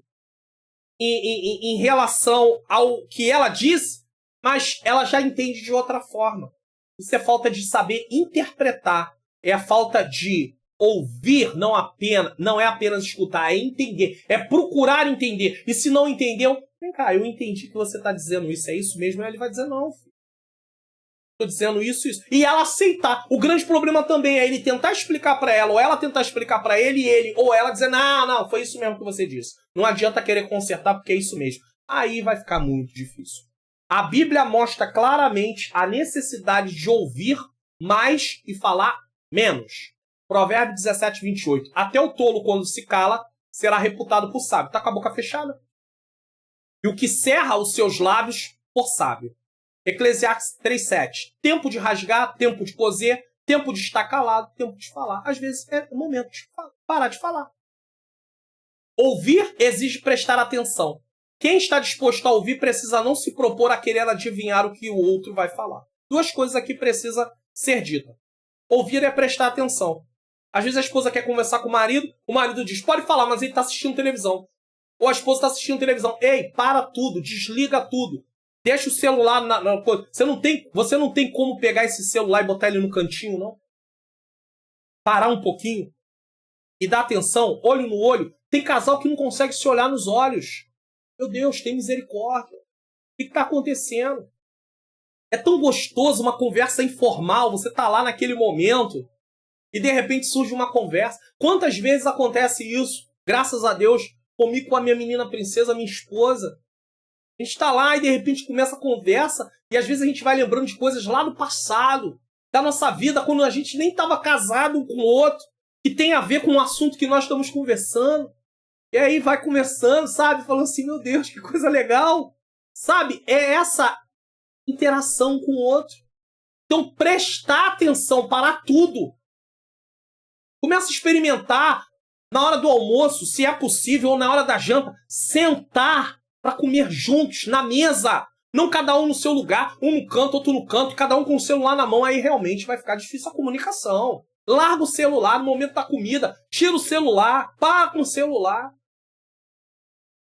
em relação ao que ela disse, mas ela já entende de outra forma. Isso é falta de saber interpretar. É a falta de ouvir, não é apenas escutar, é entender. É procurar entender. E se não entendeu, vem cá, eu entendi que você está dizendo isso, é isso mesmo? Aí ele vai dizer, não, filho. Estou dizendo isso. E ela aceitar. O grande problema também é ele tentar explicar para ela, ou ela tentar explicar para ele, ou ela dizer, não, foi isso mesmo que você disse. Não adianta querer consertar porque é isso mesmo. Aí vai ficar muito difícil. A Bíblia mostra claramente a necessidade de ouvir mais e falar menos. Provérbio 17, 28. Até o tolo, quando se cala, será reputado por sábio. Está com a boca fechada. E o que cerra os seus lábios por sábio. Eclesiastes 3,7. Tempo de rasgar, tempo de coser, tempo de estar calado, tempo de falar. Às vezes é o momento de parar de falar. Ouvir exige prestar atenção. Quem está disposto a ouvir precisa não se propor a querer adivinhar o que o outro vai falar. Duas coisas aqui precisam ser ditas. Ouvir é prestar atenção. Às vezes a esposa quer conversar com o marido diz, pode falar, mas ele está assistindo televisão. Ou a esposa está assistindo televisão. Ei, para tudo, desliga tudo. Deixa o celular na coisa. Você não tem como pegar esse celular e botar ele no cantinho, não? Parar um pouquinho e dar atenção, olho no olho. Tem casal que não consegue se olhar nos olhos. Meu Deus, tem misericórdia. O que está acontecendo? É tão gostoso uma conversa informal. Você está lá naquele momento e de repente surge uma conversa. Quantas vezes acontece isso? Graças a Deus, comigo, com a minha menina princesa, minha esposa. A gente está lá e de repente começa a conversa e às vezes a gente vai lembrando de coisas lá do passado, da nossa vida, quando a gente nem estava casado um com o outro, que tem a ver com o assunto que nós estamos conversando. E aí vai conversando, sabe? Falando assim, meu Deus, que coisa legal. Sabe? É essa interação com o outro. Então prestar atenção, parar tudo. Começa a experimentar na hora do almoço, se é possível, ou na hora da janta, sentar para comer juntos, na mesa. Não cada um no seu lugar, um no canto, outro no canto, cada um com o celular na mão. Aí realmente vai ficar difícil a comunicação. Larga o celular no momento da comida, tira o celular, para com o celular.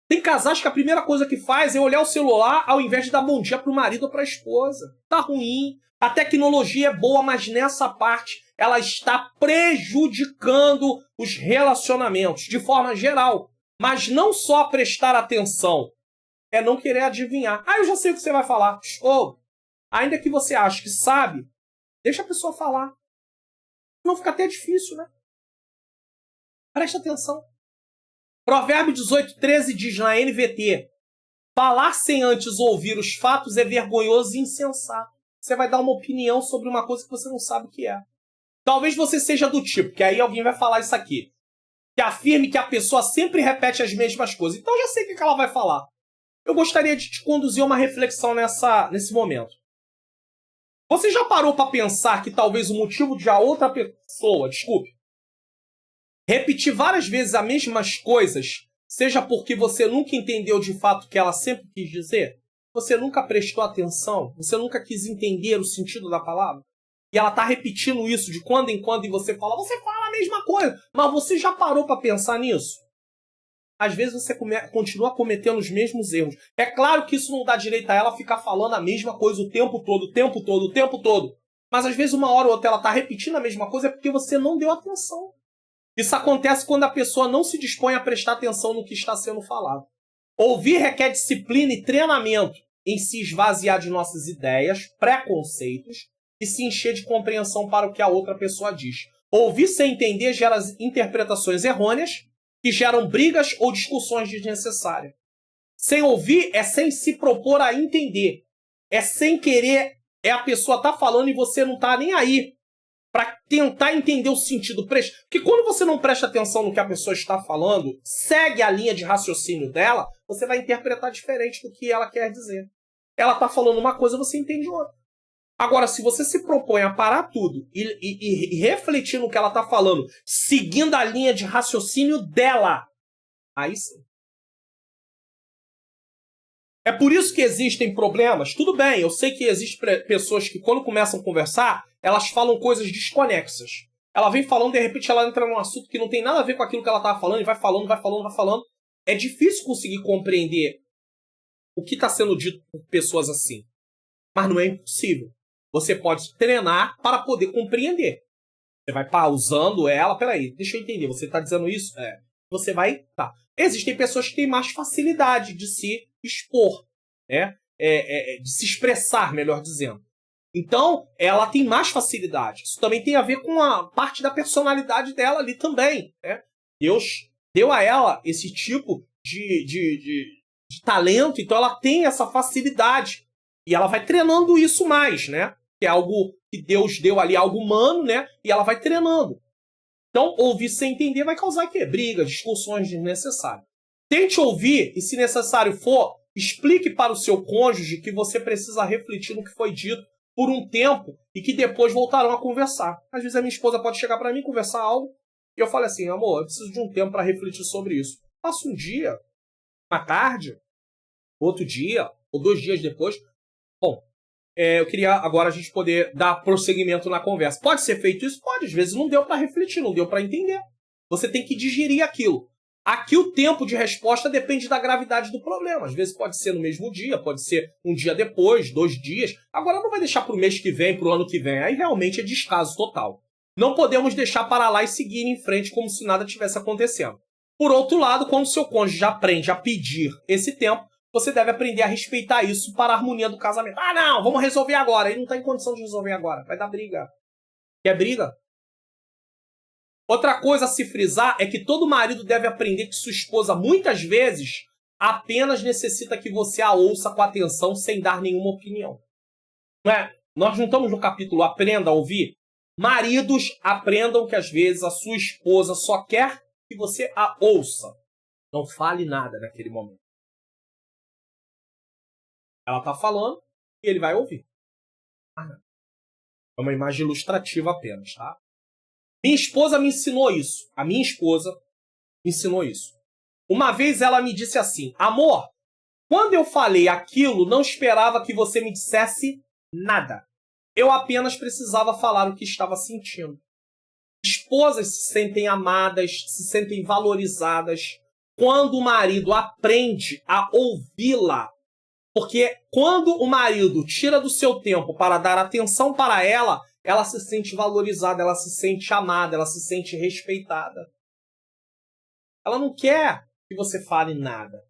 Tem casais que a primeira coisa que faz é olhar o celular ao invés de dar bom dia para o marido ou para a esposa. Tá ruim. A tecnologia é boa, mas nessa parte ela está prejudicando os relacionamentos de forma geral. Mas não só prestar atenção, é não querer adivinhar. Eu já sei o que você vai falar. Ou, ainda que você ache que sabe, deixa a pessoa falar. Não fica até difícil, né? Presta atenção. Provérbio 18, 13 diz na NVT, Falar sem antes ouvir os fatos é vergonhoso e insensato. Você vai dar uma opinião sobre uma coisa que você não sabe o que é. Talvez você seja do tipo, que aí alguém vai falar isso aqui, que afirme que a pessoa sempre repete as mesmas coisas. Então eu já sei o que ela vai falar. Eu gostaria de te conduzir a uma reflexão nesse momento. Você já parou para pensar que talvez o motivo de a outra pessoa, repetir várias vezes as mesmas coisas seja porque você nunca entendeu de fato o que ela sempre quis dizer? Você nunca prestou atenção? Você nunca quis entender o sentido da palavra? E ela está repetindo isso de quando em quando e você fala a mesma coisa, mas você já parou para pensar nisso? Às vezes você continua cometendo os mesmos erros. É claro que isso não dá direito a ela ficar falando a mesma coisa o tempo todo. Mas às vezes uma hora ou outra ela está repetindo a mesma coisa porque você não deu atenção. Isso acontece quando a pessoa não se dispõe a prestar atenção no que está sendo falado. Ouvir requer disciplina e treinamento em se esvaziar de nossas ideias, preconceitos e se encher de compreensão para o que a outra pessoa diz. Ouvir sem entender gera interpretações errôneas que geram brigas ou discussões desnecessárias. Sem ouvir é sem se propor a entender. É sem querer, é a pessoa tá falando e você não tá nem aí para tentar entender o sentido. Porque quando você não presta atenção no que a pessoa está falando, segue a linha de raciocínio dela, você vai interpretar diferente do que ela quer dizer. Ela tá falando uma coisa, você entende outra. Agora, se você se propõe a parar tudo e refletir no que ela está falando, seguindo a linha de raciocínio dela, aí sim. É por isso que existem problemas. Tudo bem, eu sei que existem pessoas que quando começam a conversar, elas falam coisas desconexas. Ela vem falando, de repente ela entra num assunto que não tem nada a ver com aquilo que ela estava falando, e vai falando. É difícil conseguir compreender o que está sendo dito por pessoas assim. Mas não é impossível. Você pode treinar para poder compreender. Você vai pausando ela. Peraí, deixa eu entender. Você está dizendo isso? Você vai... Tá. Existem pessoas que têm mais facilidade de se expor. Né? De se expressar, melhor dizendo. Então, ela tem mais facilidade. Isso também tem a ver com a parte da personalidade dela ali também. Né? Deus deu a ela esse tipo de talento. Então, ela tem essa facilidade. E ela vai treinando isso mais, né? Que é algo que Deus deu ali, algo humano, né? E ela vai treinando. Então, ouvir sem entender vai causar o quê? Brigas, discussões desnecessárias. Tente ouvir e, se necessário for, explique para o seu cônjuge que você precisa refletir no que foi dito por um tempo e que depois voltarão a conversar. Às vezes a minha esposa pode chegar para mim, conversar algo, e eu falo assim, amor, eu preciso de um tempo para refletir sobre isso. Passa um dia, uma tarde, outro dia, ou 2 dias depois. Bom, eu queria agora a gente poder dar prosseguimento na conversa. Pode ser feito isso? Pode. Às vezes não deu para refletir, não deu para entender. Você tem que digerir aquilo. Aqui o tempo de resposta depende da gravidade do problema. Às vezes pode ser no mesmo dia, pode ser um dia depois, 2 dias. Agora não vai deixar para o mês que vem, para o ano que vem. Aí realmente é descaso total. Não podemos deixar para lá e seguir em frente como se nada tivesse acontecendo. Por outro lado, quando o seu cônjuge aprende a pedir esse tempo, você deve aprender a respeitar isso para a harmonia do casamento. Ah, não, vamos resolver agora. Ele não está em condição de resolver agora. Vai dar briga. Quer briga? Outra coisa a se frisar é que todo marido deve aprender que sua esposa, muitas vezes, apenas necessita que você a ouça com atenção sem dar nenhuma opinião. Não é? Nós não estamos no capítulo Aprenda a Ouvir? Maridos, aprendam que às vezes a sua esposa só quer que você a ouça. Não fale nada naquele momento. Ela está falando e ele vai ouvir. É uma imagem ilustrativa apenas, tá? Minha esposa me ensinou isso. A minha esposa me ensinou isso. Uma vez ela me disse assim, amor, quando eu falei aquilo, não esperava que você me dissesse nada. Eu apenas precisava falar o que estava sentindo. Esposas se sentem amadas, se sentem valorizadas quando o marido aprende a ouvi-la. Porque quando o marido tira do seu tempo para dar atenção para ela, ela se sente valorizada, ela se sente amada, ela se sente respeitada. Ela não quer que você fale nada.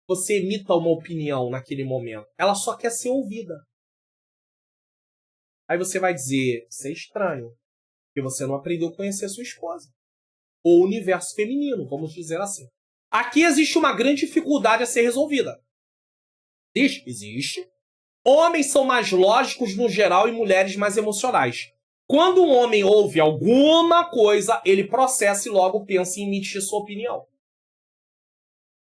Você emita uma opinião naquele momento. Ela só quer ser ouvida. Aí você vai dizer, isso é estranho, porque você não aprendeu a conhecer sua esposa. Ou o universo feminino, vamos dizer assim. Aqui existe uma grande dificuldade a ser resolvida. Existe? Existe. Homens são mais lógicos no geral e mulheres mais emocionais. Quando um homem ouve alguma coisa, ele processa e logo pensa em emitir sua opinião.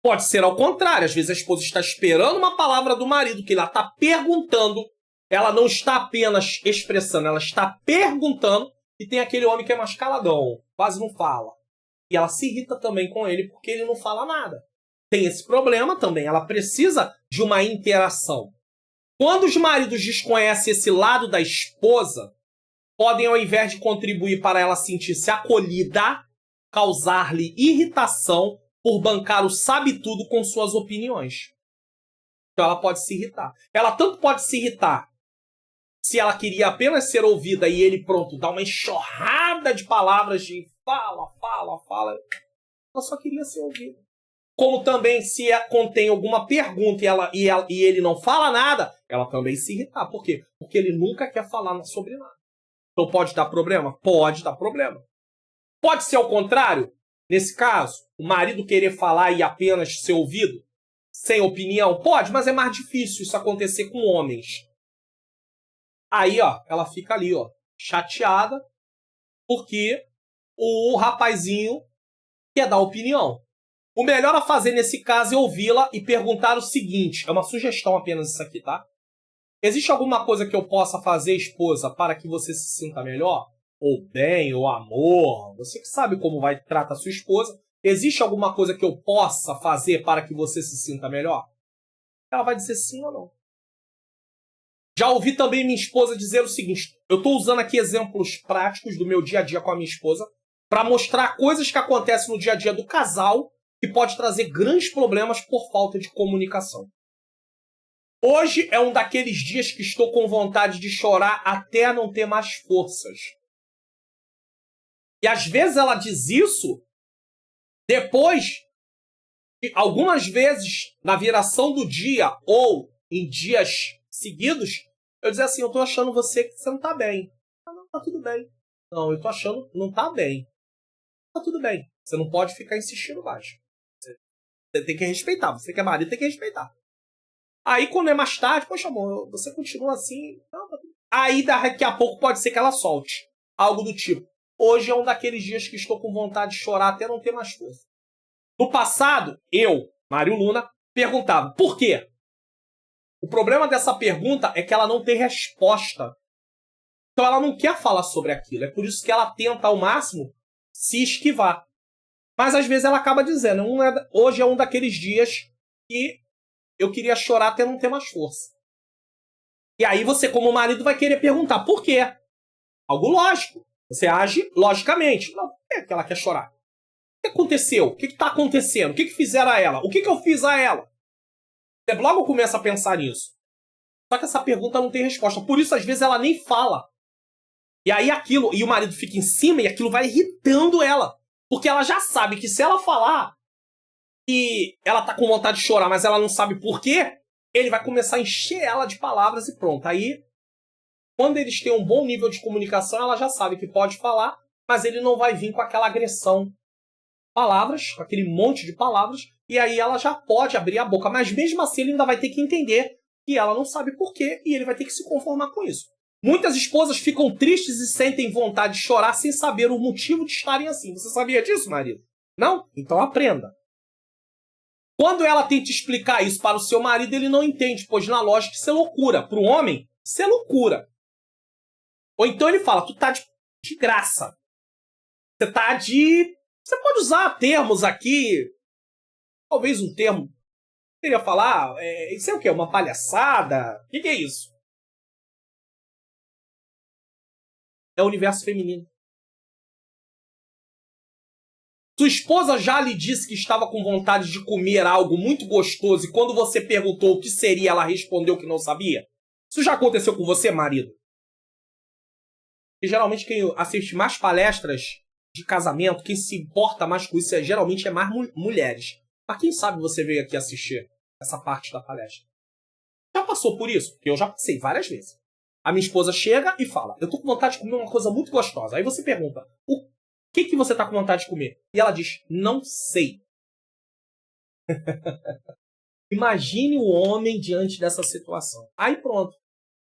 Pode ser ao contrário. Às vezes a esposa está esperando uma palavra do marido, que ela está perguntando. Ela não está apenas expressando, ela está perguntando. E tem aquele homem que é mais caladão, quase não fala. E ela se irrita também com ele porque ele não fala nada. Tem esse problema também. Ela precisa de uma interação. Quando os maridos desconhecem esse lado da esposa, podem, ao invés de contribuir para ela sentir-se acolhida, causar-lhe irritação por bancar o sabe-tudo com suas opiniões. Então ela pode se irritar. Ela tanto pode se irritar se ela queria apenas ser ouvida e ele, pronto, dá uma enxurrada de palavras de fala. Ela só queria ser ouvida. Como também, se contém alguma pergunta e ele não fala nada, ela também se irritar. Por quê? Porque ele nunca quer falar sobre nada. Então pode dar problema? Pode dar problema. Pode ser ao contrário? Nesse caso, o marido querer falar e apenas ser ouvido? Sem opinião? Pode, mas é mais difícil isso acontecer com homens. Aí, ó, ela fica ali, ó, chateada, porque o rapazinho quer dar opinião. O melhor a fazer nesse caso é ouvi-la e perguntar o seguinte, é uma sugestão apenas isso aqui, tá? Existe alguma coisa que eu possa fazer, esposa, para que você se sinta melhor? Ou bem, ou amor, você que sabe como vai tratar sua esposa. Existe alguma coisa que eu possa fazer para que você se sinta melhor? Ela vai dizer sim ou não. Já ouvi também minha esposa dizer o seguinte, eu estou usando aqui exemplos práticos do meu dia a dia com a minha esposa para mostrar coisas que acontecem no dia a dia do casal que pode trazer grandes problemas por falta de comunicação. Hoje é um daqueles dias que estou com vontade de chorar até não ter mais forças. E às vezes ela diz isso depois, algumas vezes, na viração do dia ou em dias seguidos, eu dizer assim, eu tô achando que você não tá bem. Não, tá tudo bem. Não, eu tô achando que não tá bem. Tá tudo bem. Você não pode ficar insistindo mais. Você tem que respeitar. Você que é marido tem que respeitar. Aí quando é mais tarde, poxa amor, você continua assim. Não, tá tudo... Aí daqui a pouco pode ser que ela solte. Algo do tipo. Hoje é um daqueles dias que estou com vontade de chorar até não ter mais força. No passado, eu, Mário Luna, perguntava, por quê? O problema dessa pergunta é que ela não tem resposta. Então ela não quer falar sobre aquilo. É por isso que ela tenta ao máximo se esquivar. Mas às vezes ela acaba dizendo, hoje é um daqueles dias que eu queria chorar até não ter mais força. E aí você, como marido, vai querer perguntar, por quê? Algo lógico. Você age logicamente. Não, por que ela quer chorar? O que aconteceu? O que está acontecendo? O que fizeram a ela? O que eu fiz a ela? Você logo começa a pensar nisso. Só que essa pergunta não tem resposta. Por isso, às vezes, ela nem fala. E aí e o marido fica em cima e aquilo vai irritando ela. Porque ela já sabe que se ela falar e ela tá com vontade de chorar, mas ela não sabe por quê, ele vai começar a encher ela de palavras e pronto. Aí, quando eles têm um bom nível de comunicação, ela já sabe que pode falar, mas ele não vai vir com aquela agressão. Palavras, com aquele monte de palavras, e aí ela já pode abrir a boca. Mas mesmo assim ele ainda vai ter que entender que ela não sabe por quê, e ele vai ter que se conformar com isso. Muitas esposas ficam tristes e sentem vontade de chorar sem saber o motivo de estarem assim. Você sabia disso, marido? Não? Então aprenda. Quando ela tenta explicar isso para o seu marido, ele não entende, pois na lógica isso é loucura. Para o homem, isso é loucura. Ou então ele fala, tu tá de graça. Você tá de... Você pode usar termos aqui, talvez um termo, queria falar, isso é o quê? Uma palhaçada? O que é isso? É o universo feminino. Sua esposa já lhe disse que estava com vontade de comer algo muito gostoso e quando você perguntou o que seria, ela respondeu que não sabia? Isso já aconteceu com você, marido? E geralmente quem assiste mais palestras de casamento, quem se importa mais com isso geralmente é mais mulheres. Mas quem sabe você veio aqui assistir essa parte da palestra? Já passou por isso? Porque eu já passei várias vezes. A minha esposa chega e fala, eu tô com vontade de comer uma coisa muito gostosa. Aí você pergunta, o que você tá com vontade de comer? E ela diz, não sei. Imagine o homem diante dessa situação. Aí pronto.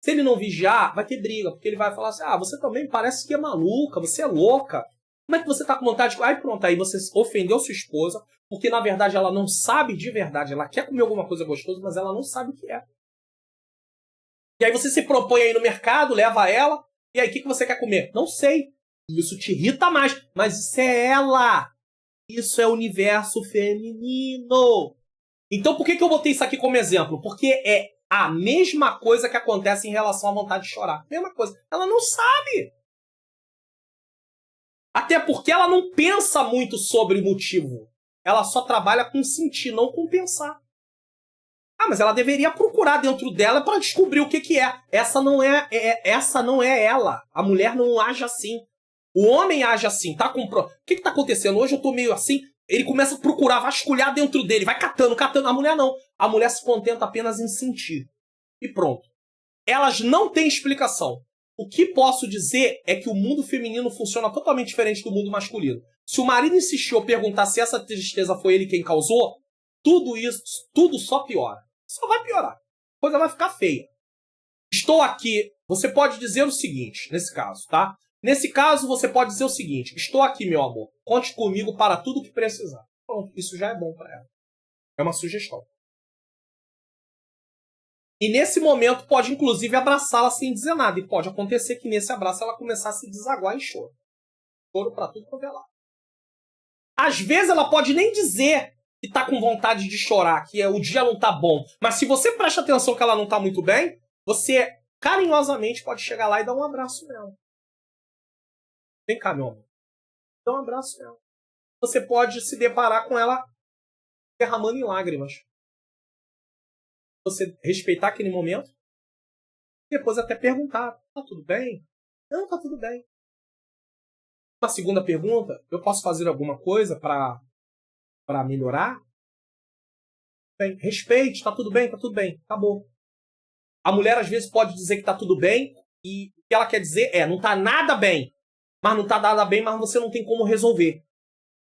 Se ele não vigiar, vai ter briga, porque ele vai falar assim, você também parece que é maluca, você é louca. Como é que você tá com vontade de... Aí pronto, aí você ofendeu sua esposa, porque na verdade ela não sabe de verdade, ela quer comer alguma coisa gostosa, mas ela não sabe o que é. E aí você se propõe aí no mercado, leva ela, e aí o que você quer comer? Não sei. Isso te irrita mais, mas isso é ela. Isso é o universo feminino. Então por que eu botei isso aqui como exemplo? Porque é a mesma coisa que acontece em relação à vontade de chorar. Mesma coisa. Ela não sabe. Até porque ela não pensa muito sobre o motivo. Ela só trabalha com sentir, não com pensar. Mas ela deveria procurar dentro dela para descobrir o que é. Essa não é ela. A mulher não age assim. O homem age assim. Tá com... O que tá acontecendo? Hoje eu tô meio assim. Ele começa a procurar, vasculhar dentro dele. Vai catando. A mulher não. A mulher se contenta apenas em sentir. E pronto. Elas não têm explicação. O que posso dizer é que o mundo feminino funciona totalmente diferente do mundo masculino. Se o marido insistiu ou perguntar se essa tristeza foi ele quem causou, tudo só piora. Só vai piorar. A coisa vai ficar feia. Estou aqui. Você pode dizer o seguinte, nesse caso, tá? Nesse caso, você pode dizer o seguinte. Estou aqui, meu amor. Conte comigo para tudo que precisar. Pronto, isso já é bom para ela. É uma sugestão. E nesse momento pode, inclusive, abraçá-la sem dizer nada. E pode acontecer que nesse abraço ela começar a se desaguar em choro. Choro para tudo quanto é lado. Às vezes ela pode nem dizer que tá com vontade de chorar, que o dia não tá bom. Mas se você presta atenção que ela não tá muito bem, você carinhosamente pode chegar lá e dar um abraço nela. Vem cá, meu amor. Dá um abraço nela. Você pode se deparar com ela derramando em lágrimas. Você respeitar aquele momento. Depois até perguntar. Tá tudo bem? Não, tá tudo bem. Uma segunda pergunta. Eu posso fazer alguma coisa para melhorar? Bem, respeite, tá tudo bem, tá tudo bem. Acabou. A mulher às vezes pode dizer que tá tudo bem e o que ela quer dizer é, não tá nada bem. Mas não tá nada bem, mas você não tem como resolver.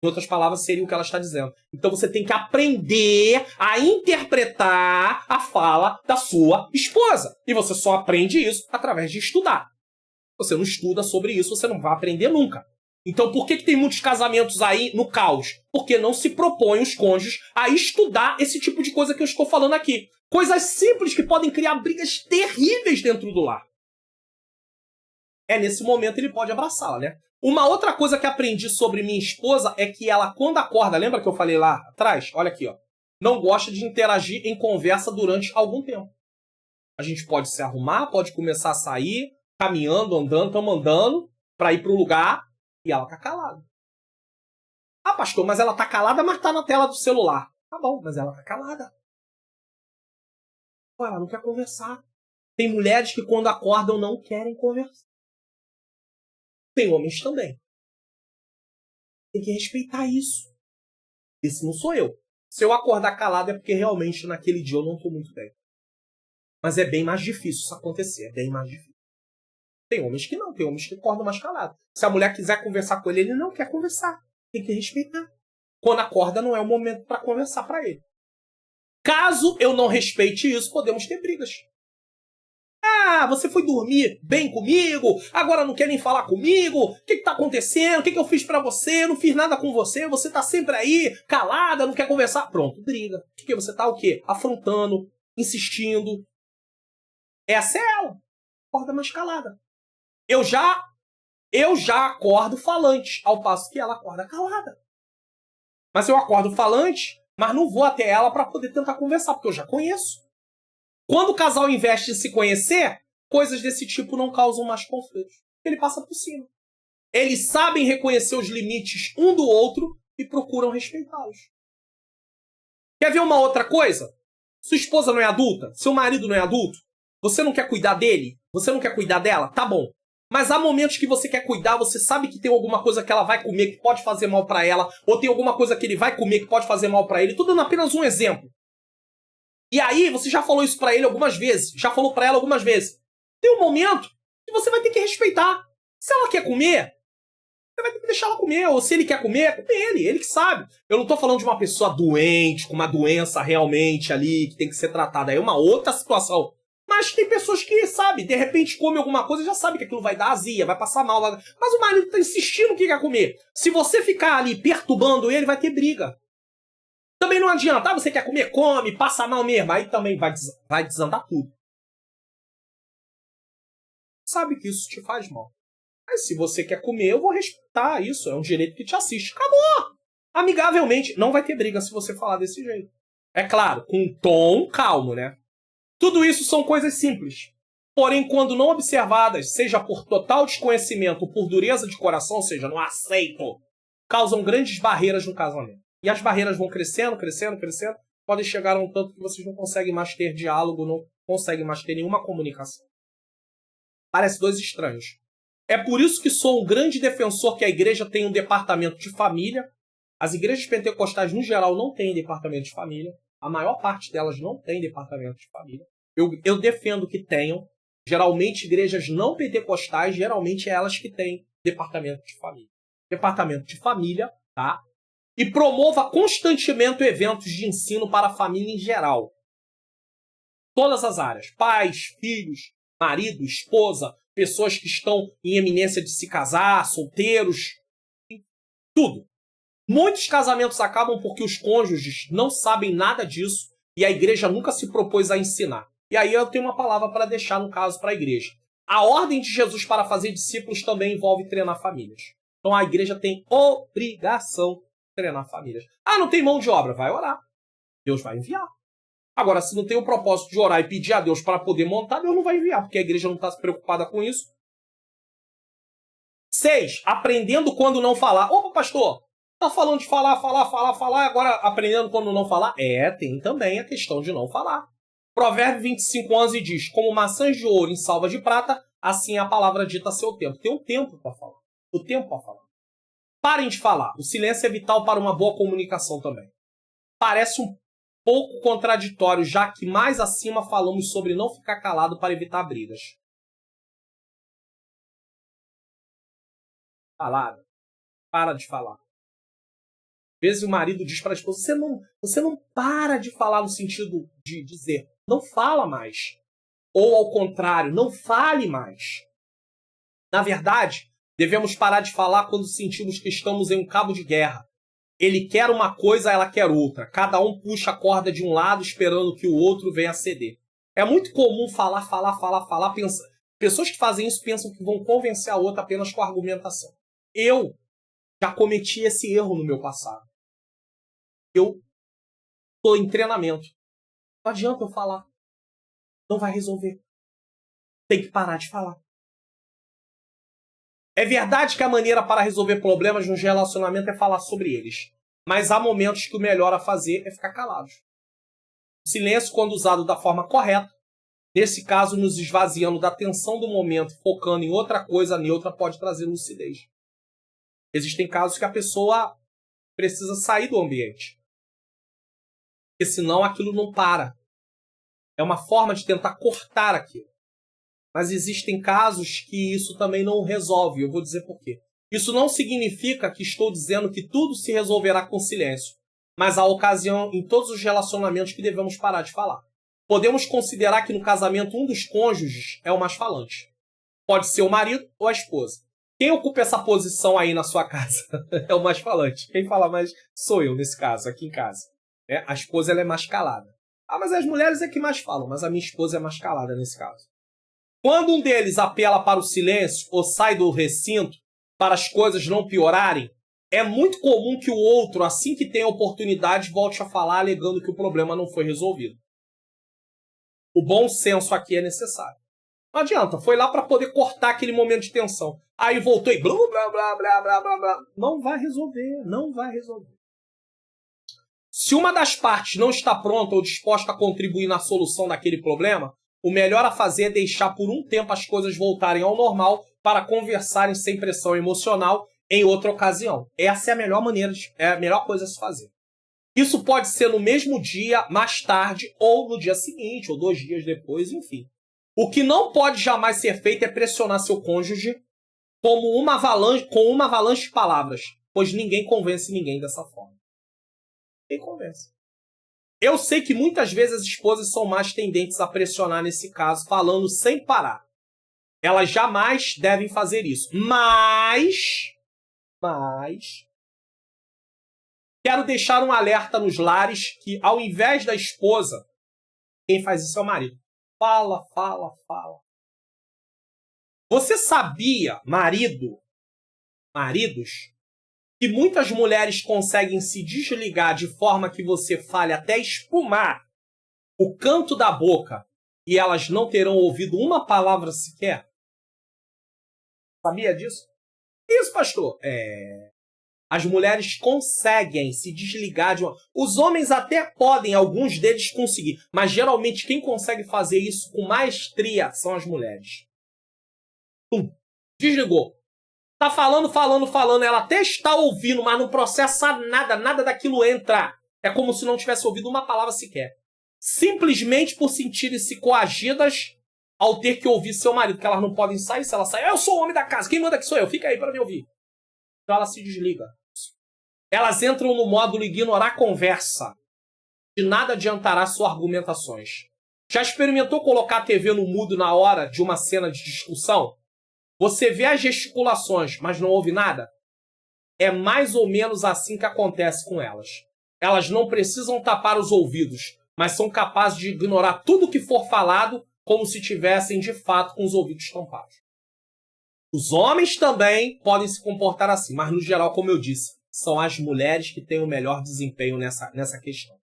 Em outras palavras, seria o que ela está dizendo. Então você tem que aprender a interpretar a fala da sua esposa. E você só aprende isso através de estudar. Você não estuda sobre isso, você não vai aprender nunca. Então por que tem muitos casamentos aí no caos? Porque não se propõem os cônjuges a estudar esse tipo de coisa que eu estou falando aqui. Coisas simples que podem criar brigas terríveis dentro do lar. Nesse momento ele pode abraçá-la, né? Uma outra coisa que aprendi sobre minha esposa é que ela, quando acorda, lembra que eu falei lá atrás? Olha aqui, ó. Não gosta de interagir em conversa durante algum tempo. A gente pode se arrumar, pode começar a sair, caminhando, andando, estamos andando, para ir para o lugar, e ela tá calada. Pastor, mas ela tá calada, mas tá na tela do celular. Tá bom, mas ela tá calada. Ela não quer conversar. Tem mulheres que quando acordam não querem conversar. Tem homens também. Tem que respeitar isso. Esse não sou eu. Se eu acordar calado é porque realmente naquele dia eu não estou muito bem. Mas é bem mais difícil isso acontecer. É bem mais difícil. Tem homens que não. Tem homens que acordam mais calados. Se a mulher quiser conversar com ele, ele não quer conversar. Tem que respeitar. Quando acorda não é o momento para conversar para ele. Caso eu não respeite isso, podemos ter brigas. Você foi dormir bem comigo, agora não quer nem falar comigo, o que tá acontecendo, o que eu fiz pra você, eu não fiz nada com você, você tá sempre aí, calada, não quer conversar, pronto, briga. Porque você tá o quê? Afrontando, insistindo. Essa é ela, acorda mais calada. Eu já acordo falante, ao passo que ela acorda calada. Mas eu acordo falante, mas não vou até ela pra poder tentar conversar, porque eu já conheço. Quando o casal investe em se conhecer, coisas desse tipo não causam mais conflitos. Ele passa por cima. Eles sabem reconhecer os limites um do outro e procuram respeitá-los. Quer ver uma outra coisa? Sua esposa não é adulta? Seu marido não é adulto? Você não quer cuidar dele? Você não quer cuidar dela? Tá bom. Mas há momentos que você quer cuidar, você sabe que tem alguma coisa que ela vai comer que pode fazer mal pra ela, ou tem alguma coisa que ele vai comer que pode fazer mal pra ele. Tô dando apenas um exemplo. E aí, você já falou isso pra ele algumas vezes. Já falou pra ela algumas vezes. Tem um momento que você vai ter que respeitar. Se ela quer comer, você vai ter que deixar ela comer. Ou se ele quer comer, é com ele que sabe. Eu não tô falando de uma pessoa doente, com uma doença realmente ali, que tem que ser tratada. É uma outra situação. Mas tem pessoas que, sabe, de repente come alguma coisa e já sabe que aquilo vai dar azia, vai passar mal. Mas o marido tá insistindo que quer comer. Se você ficar ali perturbando ele, vai ter briga. Também não adianta. Você quer comer? Come, passa mal mesmo. Aí também vai desandar tudo. Sabe que isso te faz mal. Mas se você quer comer, eu vou respeitar isso. É um direito que te assiste. Acabou! Amigavelmente. Não vai ter briga se você falar desse jeito. É claro, com um tom calmo, né? Tudo isso são coisas simples. Porém, quando não observadas, seja por total desconhecimento ou por dureza de coração, ou seja, não aceito, causam grandes barreiras no casamento. E as barreiras vão crescendo, crescendo, crescendo, podem chegar a um tanto que vocês não conseguem mais ter diálogo, não conseguem mais ter nenhuma comunicação. Parece dois estranhos. É por isso que sou um grande defensor que a igreja tenha um departamento de família. As igrejas pentecostais, no geral, não têm departamento de família. A maior parte delas não tem departamento de família. Eu defendo que tenham. Geralmente, igrejas não pentecostais, geralmente é elas que têm departamento de família. Departamento de família, tá? E promova constantemente eventos de ensino para a família em geral. Todas as áreas. Pais, filhos, marido, esposa, pessoas que estão em eminência de se casar, solteiros. Tudo. Muitos casamentos acabam porque os cônjuges não sabem nada disso e a igreja nunca se propôs a ensinar. E aí eu tenho uma palavra para deixar, no caso, para a igreja. A ordem de Jesus para fazer discípulos também envolve treinar famílias. Então a igreja tem obrigação de treinar famílias. Ah, não tem mão de obra? Vai orar. Deus vai enviar. Agora, se não tem o propósito de orar e pedir a Deus para poder montar, Deus não vai enviar, porque a igreja não está preocupada com isso. 6. Aprendendo quando não falar. Opa, pastor! Tá falando de falar, agora aprendendo quando não falar? Tem também a questão de não falar. Provérbio 25:11 diz, como maçãs de ouro em salva de prata, assim a palavra dita a seu tempo. Tem um tempo para falar. O tempo para falar. Parem de falar. O silêncio é vital para uma boa comunicação também. Parece um pouco contraditório, já que mais acima falamos sobre não ficar calado para evitar brigas. Falaram. Para de falar. Às vezes o marido diz para a esposa, você não para de falar no sentido de dizer, não fala mais. Ou ao contrário, não fale mais. Na verdade, devemos parar de falar quando sentimos que estamos em um cabo de guerra. Ele quer uma coisa, ela quer outra. Cada um puxa a corda de um lado esperando que o outro venha ceder. É muito comum falar. Pessoas que fazem isso pensam que vão convencer a outra apenas com argumentação. Eu já cometi esse erro no meu passado. Eu estou em treinamento. Não adianta eu falar. Não vai resolver. Tem que parar de falar. É verdade que a maneira para resolver problemas nos relacionamentos é falar sobre eles. Mas há momentos que o melhor a fazer é ficar calados. O silêncio, quando usado da forma correta, nesse caso nos esvaziando da tensão do momento, focando em outra coisa neutra, pode trazer lucidez. Existem casos que a pessoa precisa sair do ambiente. Porque senão aquilo não para. É uma forma de tentar cortar aquilo. Mas existem casos que isso também não resolve. Eu vou dizer por quê. Isso não significa que estou dizendo que tudo se resolverá com silêncio. Mas há ocasião em todos os relacionamentos que devemos parar de falar. Podemos considerar que no casamento um dos cônjuges é o mais falante. Pode ser o marido ou a esposa. Quem ocupa essa posição aí na sua casa é o mais falante. Quem fala mais sou eu, nesse caso, aqui em casa. A esposa ela é mais calada. Ah, mas as mulheres é que mais falam, mas a minha esposa é mais calada nesse caso. Quando um deles apela para o silêncio ou sai do recinto para as coisas não piorarem, é muito comum que o outro, assim que tem a oportunidade, volte a falar alegando que o problema não foi resolvido. O bom senso aqui é necessário. Não adianta, foi lá para poder cortar aquele momento de tensão. Aí voltou e blá, blá, blá, blá, blá, blá, blá. Não vai resolver, não vai resolver. Se uma das partes não está pronta ou disposta a contribuir na solução daquele problema, o melhor a fazer é deixar por um tempo as coisas voltarem ao normal para conversarem sem pressão emocional em outra ocasião. Essa é a melhor maneira, é a melhor coisa a se fazer. Isso pode ser no mesmo dia, mais tarde, ou no dia seguinte, ou 2 dias depois, enfim. O que não pode jamais ser feito é pressionar seu cônjuge com uma avalanche de palavras, pois ninguém convence ninguém dessa forma. Ninguém convence. Eu sei que muitas vezes as esposas são mais tendentes a pressionar nesse caso, falando sem parar. Elas jamais devem fazer isso. Mas quero deixar um alerta nos lares que, ao invés da esposa, quem faz isso é o marido. Fala. Você sabia, maridos, que muitas mulheres conseguem se desligar de forma que você fale até espumar o canto da boca e elas não terão ouvido uma palavra sequer? Sabia disso? Isso, pastor. As mulheres conseguem se desligar de uma... Os homens até podem, alguns deles conseguir, mas geralmente quem consegue fazer isso com maestria são as mulheres. Desligou. Tá falando, ela até está ouvindo, mas não processa nada daquilo entra. É como se não tivesse ouvido uma palavra sequer. Simplesmente por sentirem-se coagidas ao ter que ouvir seu marido, que elas não podem sair. Se ela sair, eu sou o homem da casa, quem manda aqui sou eu, fica aí para me ouvir. Então ela se desliga. Elas entram no módulo ignorar a conversa. De nada adiantará suas argumentações. Já experimentou colocar a TV no mudo na hora de uma cena de discussão? Você vê as gesticulações, mas não ouve nada? É mais ou menos assim que acontece com elas. Elas não precisam tapar os ouvidos, mas são capazes de ignorar tudo que for falado como se tivessem, de fato, com os ouvidos tampados. Os homens também podem se comportar assim, mas, no geral, como eu disse, são as mulheres que têm o melhor desempenho nessa questão.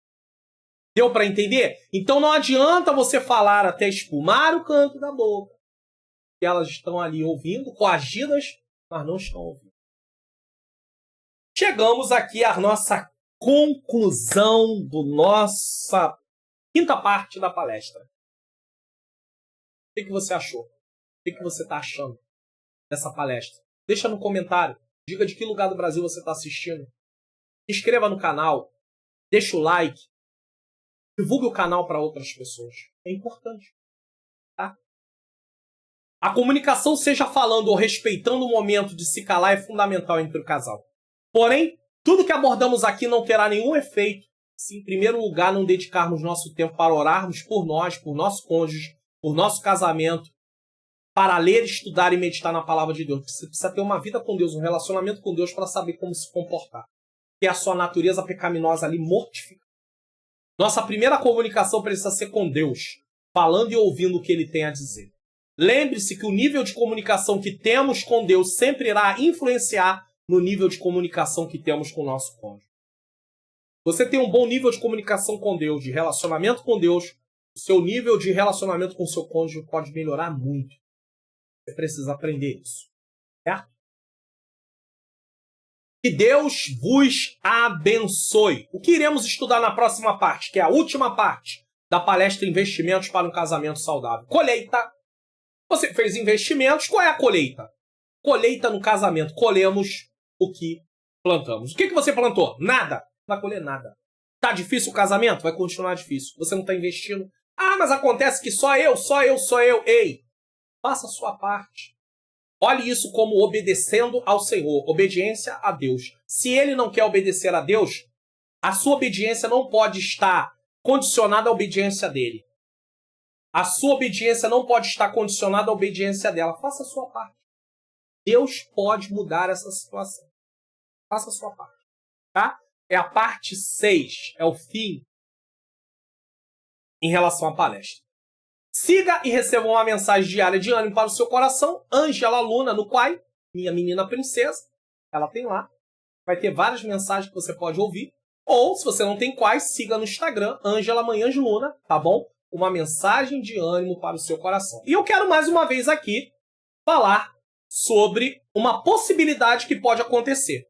Deu para entender? Então não adianta você falar até espumar o canto da boca. Que elas estão ali ouvindo, coagidas, mas não estão ouvindo. Chegamos aqui à nossa conclusão do nossa quinta parte da palestra. O que você achou? O que você está achando dessa palestra? Deixa no comentário. Diga de que lugar do Brasil você está assistindo. Se inscreva no canal. Deixa o like. Divulgue o canal para outras pessoas. É importante. Tá? A comunicação, seja falando ou respeitando o momento de se calar, é fundamental entre o casal. Porém, tudo que abordamos aqui não terá nenhum efeito se, em primeiro lugar, não dedicarmos nosso tempo para orarmos por nós, por nosso cônjuge, por nosso casamento, para ler, estudar e meditar na palavra de Deus. Você precisa ter uma vida com Deus, um relacionamento com Deus para saber como se comportar. Ter a sua natureza pecaminosa ali mortificada. Nossa primeira comunicação precisa ser com Deus, falando e ouvindo o que Ele tem a dizer. Lembre-se que o nível de comunicação que temos com Deus sempre irá influenciar no nível de comunicação que temos com o nosso cônjuge. Você tem um bom nível de comunicação com Deus, de relacionamento com Deus, o seu nível de relacionamento com o seu cônjuge pode melhorar muito. Você precisa aprender isso. Certo? Que Deus vos abençoe. O que iremos estudar na próxima parte, que é a última parte da palestra Investimentos para um Casamento Saudável? Colheita. Você fez investimentos, qual é a colheita? Colheita no casamento. Colhemos o que plantamos. O que você plantou? Nada. Não vai colher nada. Tá difícil o casamento? Vai continuar difícil. Você não está investindo. Ah, mas acontece que só eu. Ei, faça a sua parte. Olhe isso como obedecendo ao Senhor. Obediência a Deus. Se ele não quer obedecer a Deus, a sua obediência não pode estar condicionada à obediência dele. A sua obediência não pode estar condicionada à obediência dela. Faça a sua parte. Deus pode mudar essa situação. Faça a sua parte. Tá? É a parte 6. É o fim em relação à palestra. Siga e receba uma mensagem diária de ânimo para o seu coração. Ângela Luna no Quai. Minha menina princesa. Ela tem lá. Vai ter várias mensagens que você pode ouvir. Ou, se você não tem Quai, siga no Instagram. Ângela Manhãs Luna. Tá bom? Uma mensagem de ânimo para o seu coração. E eu quero mais uma vez aqui falar sobre uma possibilidade que pode acontecer.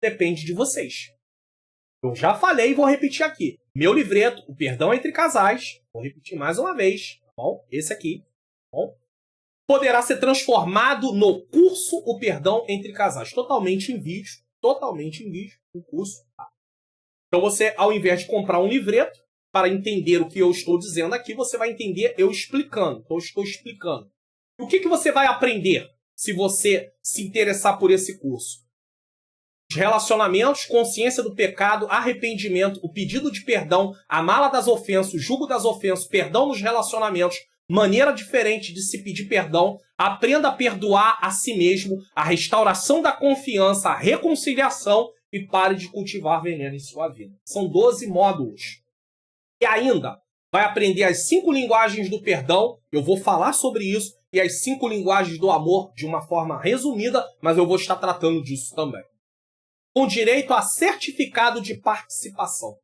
Depende de vocês. Eu já falei e vou repetir aqui. Meu livreto, O Perdão Entre Casais, vou repetir mais uma vez, tá bom? Esse aqui, tá bom? Poderá ser transformado no curso O Perdão Entre Casais. Totalmente em vídeo, um curso. Tá? Então você, ao invés de comprar um livreto, para entender o que eu estou dizendo aqui, você vai entender eu explicando. Então eu estou explicando. O que você vai aprender? se você se interessar por esse curso. Os relacionamentos, consciência do pecado, arrependimento, o pedido de perdão, a mala das ofensas, o jugo das ofensas, perdão nos relacionamentos, maneira diferente de se pedir perdão, aprenda a perdoar a si mesmo, a restauração da confiança, a reconciliação e pare de cultivar veneno em sua vida. São 12 módulos. E ainda vai aprender as 5 linguagens do perdão, eu vou falar sobre isso, e as 5 linguagens do amor de uma forma resumida, mas eu vou estar tratando disso também. Com direito a certificado de participação.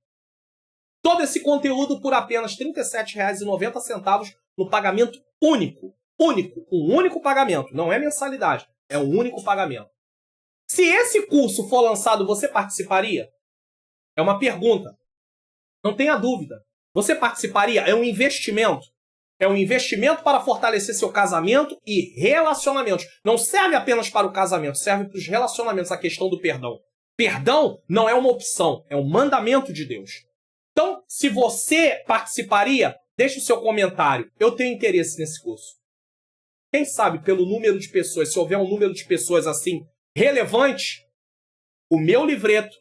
Todo esse conteúdo por apenas R$ 37,90 no pagamento único. Único. Um único pagamento. Não é mensalidade. É um único pagamento. Se esse curso for lançado, você participaria? É uma pergunta. Não tenha dúvida. Você participaria? É um investimento. É um investimento para fortalecer seu casamento e relacionamentos. Não serve apenas para o casamento, serve para os relacionamentos, a questão do perdão. Perdão não é uma opção, é um mandamento de Deus. Então, se você participaria, deixe o seu comentário. Eu tenho interesse nesse curso. Quem sabe, pelo número de pessoas, se houver um número de pessoas assim relevante, o meu livreto,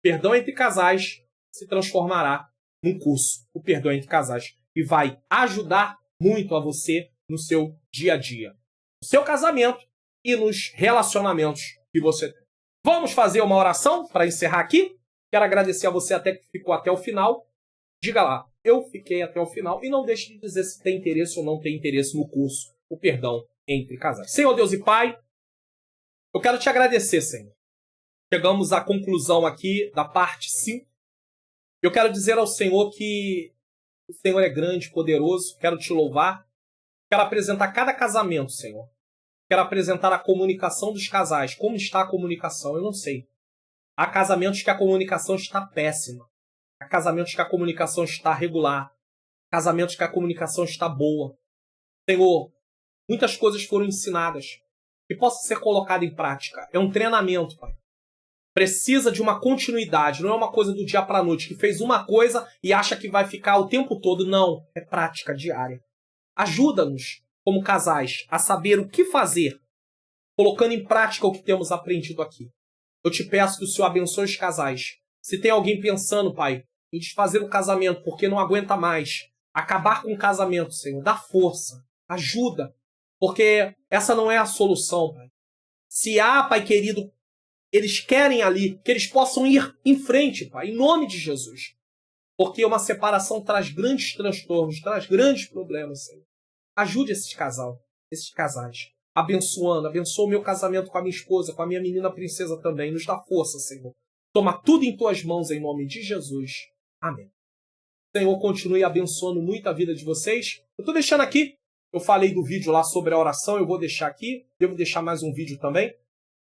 Perdão entre Casais, se transformará num curso, o Perdão entre Casais, e vai ajudar muito a você no seu dia a dia, no seu casamento e nos relacionamentos que você tem. Vamos fazer uma oração para encerrar aqui? Quero agradecer a você até que ficou até o final. Diga lá, eu fiquei até o final. E não deixe de dizer se tem interesse ou não tem interesse no curso, o Perdão entre Casais. Senhor Deus e Pai, eu quero te agradecer, Senhor. Chegamos à conclusão aqui da parte 5. Eu quero dizer ao Senhor que o Senhor é grande, poderoso. Quero te louvar. Quero apresentar cada casamento, Senhor. Quero apresentar a comunicação dos casais. Como está a comunicação? Eu não sei. Há casamentos que a comunicação está péssima. Há casamentos que a comunicação está regular. Casamentos que a comunicação está boa. Senhor, muitas coisas foram ensinadas que possa ser colocada em prática. É um treinamento, Pai. Precisa de uma continuidade. Não é uma coisa do dia para a noite, que fez uma coisa e acha que vai ficar o tempo todo. Não. É prática diária. Ajuda-nos, como casais, a saber o que fazer, colocando em prática o que temos aprendido aqui. Eu te peço que o Senhor abençoe os casais. Se tem alguém pensando, Pai, em desfazer o casamento porque não aguenta mais, acabar com o casamento, Senhor, dá força, ajuda, porque essa não é a solução, Pai. Se há, Pai querido, eles querem ali, que eles possam ir em frente, Pai, em nome de Jesus. Porque uma separação traz grandes transtornos, traz grandes problemas, Senhor. Ajude esses casais, abençoa o meu casamento com a minha esposa, com a minha menina princesa também. Nos dá força, Senhor. Toma tudo em tuas mãos, em nome de Jesus. Amém. Senhor, continue abençoando muito a vida de vocês. Eu estou deixando aqui, eu falei do vídeo lá sobre a oração, eu vou deixar aqui. Devo deixar mais um vídeo também.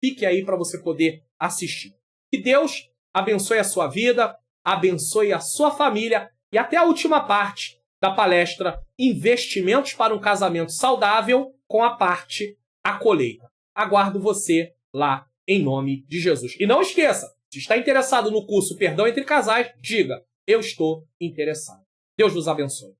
Fique aí para você poder assistir. Que Deus abençoe a sua vida, abençoe a sua família e até a última parte da palestra Investimentos para um Casamento Saudável, com a parte A Colheita. Aguardo você lá em nome de Jesus. E não esqueça, se está interessado no curso Perdão entre Casais, diga, eu estou interessado. Deus nos abençoe.